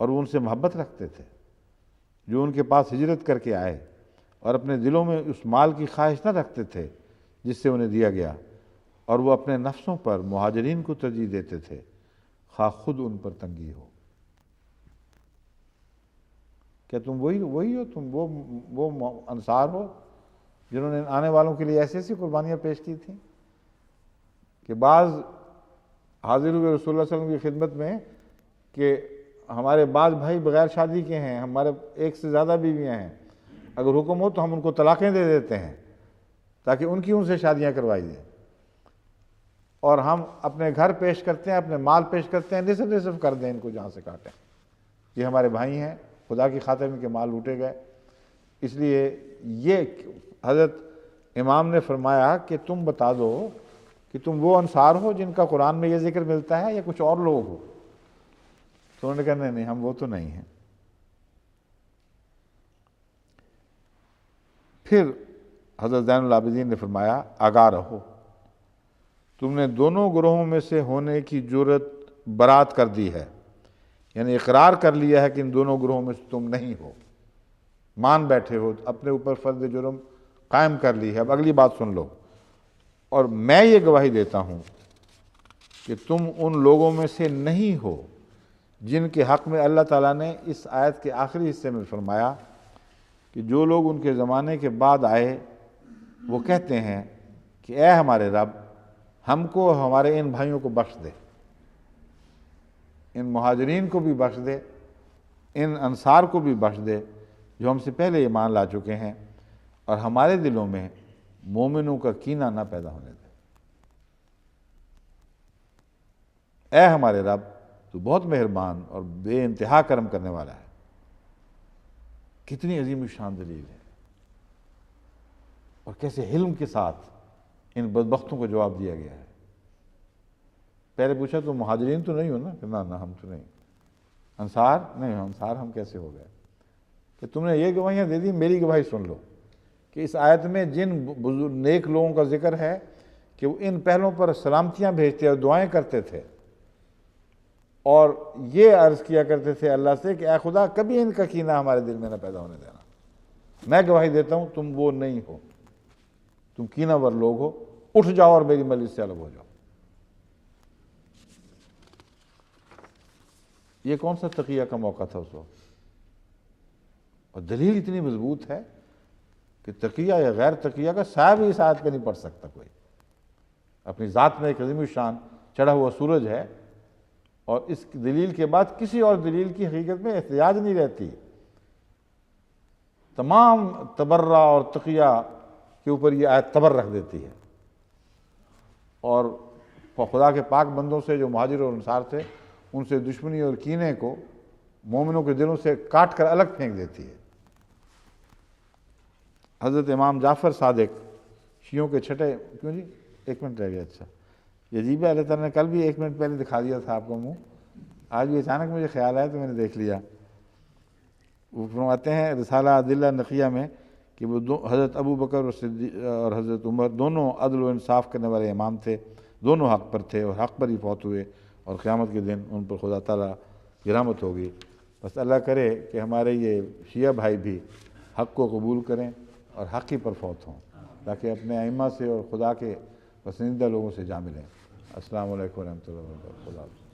اور وہ ان سے محبت رکھتے تھے، جو ان کے پاس ہجرت کر کے آئے اور اپنے دلوں میں اس مال کی خواہش نہ رکھتے تھے جس سے انہیں دیا گیا، اور وہ اپنے نفسوں پر مہاجرین کو ترجیح دیتے تھے خواہ خود ان پر تنگی ہو۔ کیا تم وہی ہو؟ تم وہ انصار ہو جنہوں نے آنے والوں کے لیے ایسی قربانیاں پیش کی تھیں کہ بعض حاضر ہوئے رسول اللہ صلی اللہ علیہ وسلم کی خدمت میں کہ ہمارے بعض بھائی بغیر شادی کے ہیں، ہمارے ایک سے زیادہ بیویاں ہیں، اگر حکم ہو تو ہم ان کو طلاقیں دے دیتے ہیں تاکہ ان سے شادیاں کروائی دیں، اور ہم اپنے گھر پیش کرتے ہیں، اپنے مال پیش کرتے ہیں، نصف کر دیں ان کو جہاں سے کاٹیں، یہ ہمارے بھائی ہیں، خدا کی خاطر ان کے مال لوٹے گئے۔ اس لیے یہ حضرت امام نے فرمایا کہ تم بتا دو کہ تم وہ انصار ہو جن کا قرآن میں یہ ذکر ملتا ہے یا کچھ اور لوگ ہو؟ تو انہوں نے کہا نہیں ہم وہ تو نہیں ہیں۔ پھر حضرت زین العابدین نے فرمایا آگاہ رہو، تم نے دونوں گروہوں میں سے ہونے کی جرت برات کر دی ہے، یعنی اقرار کر لیا ہے کہ ان دونوں گروہوں میں سے تم نہیں ہو، مان بیٹھے ہو، اپنے اوپر فرض جرم قائم کر لی ہے۔ اب اگلی بات سن لو، اور میں یہ گواہی دیتا ہوں کہ تم ان لوگوں میں سے نہیں ہو جن کے حق میں اللہ تعالیٰ نے اس آیت کے آخری حصے میں فرمایا کہ جو لوگ ان کے زمانے کے بعد آئے وہ کہتے ہیں کہ اے ہمارے رب ہم کو ہمارے ان بھائیوں کو بخش دے، ان مہاجرین کو بھی بخش دے، ان انصار کو بھی بخش دے جو ہم سے پہلے ایمان لا چکے ہیں، اور ہمارے دلوں میں مومنوں کا کینہ نہ پیدا ہونے دے۔ اے ہمارے رب تو بہت مہربان اور بے انتہا کرم کرنے والا ہے۔ کتنی عظیم الشان دلیل ہے، اور کیسے حلم کے ساتھ ان بدبختوں کو جواب دیا گیا ہے۔ پہلے پوچھا تو مہاجرین تو نہیں ہو نا؟ کہ نہ ہم تو نہیں، انصار نہیں، انصار ہم کیسے ہو گئے؟ کہ تم نے یہ گواہیاں دے دی، میری گواہی سن لو کہ اس آیت میں جن بزرگ نیک لوگوں کا ذکر ہے کہ وہ ان پہلوں پر سلامتیاں بھیجتے اور دعائیں کرتے تھے اور یہ عرض کیا کرتے تھے اللہ سے کہ اے خدا کبھی ان کا کینہ ہمارے دل میں نہ پیدا ہونے دینا۔ میں گواہی دیتا ہوں تم وہ نہیں ہو، تم کینہ ور لوگ ہو، اٹھ جاؤ اور میری مجلس سے الگ ہو جاؤ۔ یہ کون سا تقیہ کا موقع تھا اس وقت؟ اور دلیل اتنی مضبوط ہے کہ تقیہ یا غیر تقیہ کا سایہ بھی اس آیت پہ نہیں پڑ سکتا کوئی۔ اپنی ذات میں ایک عظیم الشان چڑھا ہوا سورج ہے، اور اس دلیل کے بعد کسی اور دلیل کی حقیقت میں احتجاج نہیں رہتی۔ تمام تبرہ اور تقیہ کے اوپر یہ آیت تبر رکھ دیتی ہے، اور خدا کے پاک بندوں سے جو مہاجر اور انصار تھے ان سے دشمنی اور کینے کو مومنوں کے دلوں سے کاٹ کر الگ پھینک دیتی ہے۔ حضرت امام جعفر صادق شیعوں کے چھٹے، کیوں جی 1 منٹ رہ گیا؟ اچھا، یہ عجیب ہے، اللہ تعالیٰ نے کل بھی 1 منٹ پہلے دکھا دیا تھا آپ کو منہ، آج بھی اچانک مجھے خیال آیا تو میں نے دیکھ لیا۔ وہ فرماتے ہیں رسالہ ادلہ نقیہ میں کہ وہ حضرت ابو بکر اور حضرت عمر دونوں عدل و انصاف کرنے والے امام تھے، دونوں حق پر تھے اور حق پر ہی فوت ہوئے، اور قیامت کے دن ان پر خدا تعالیٰ کی رحمت ہوگی۔ بس اللہ کرے کہ ہمارے یہ شیعہ بھائی بھی حق کو قبول کریں اور حق ہی پر فوت ہوں، تاکہ اپنے ائمہ سے اور خدا کے پسندیدہ لوگوں سے جا ملیں۔ السلام علیکم ورحمۃ اللہ وبرکاتہ۔ خدا حافظ۔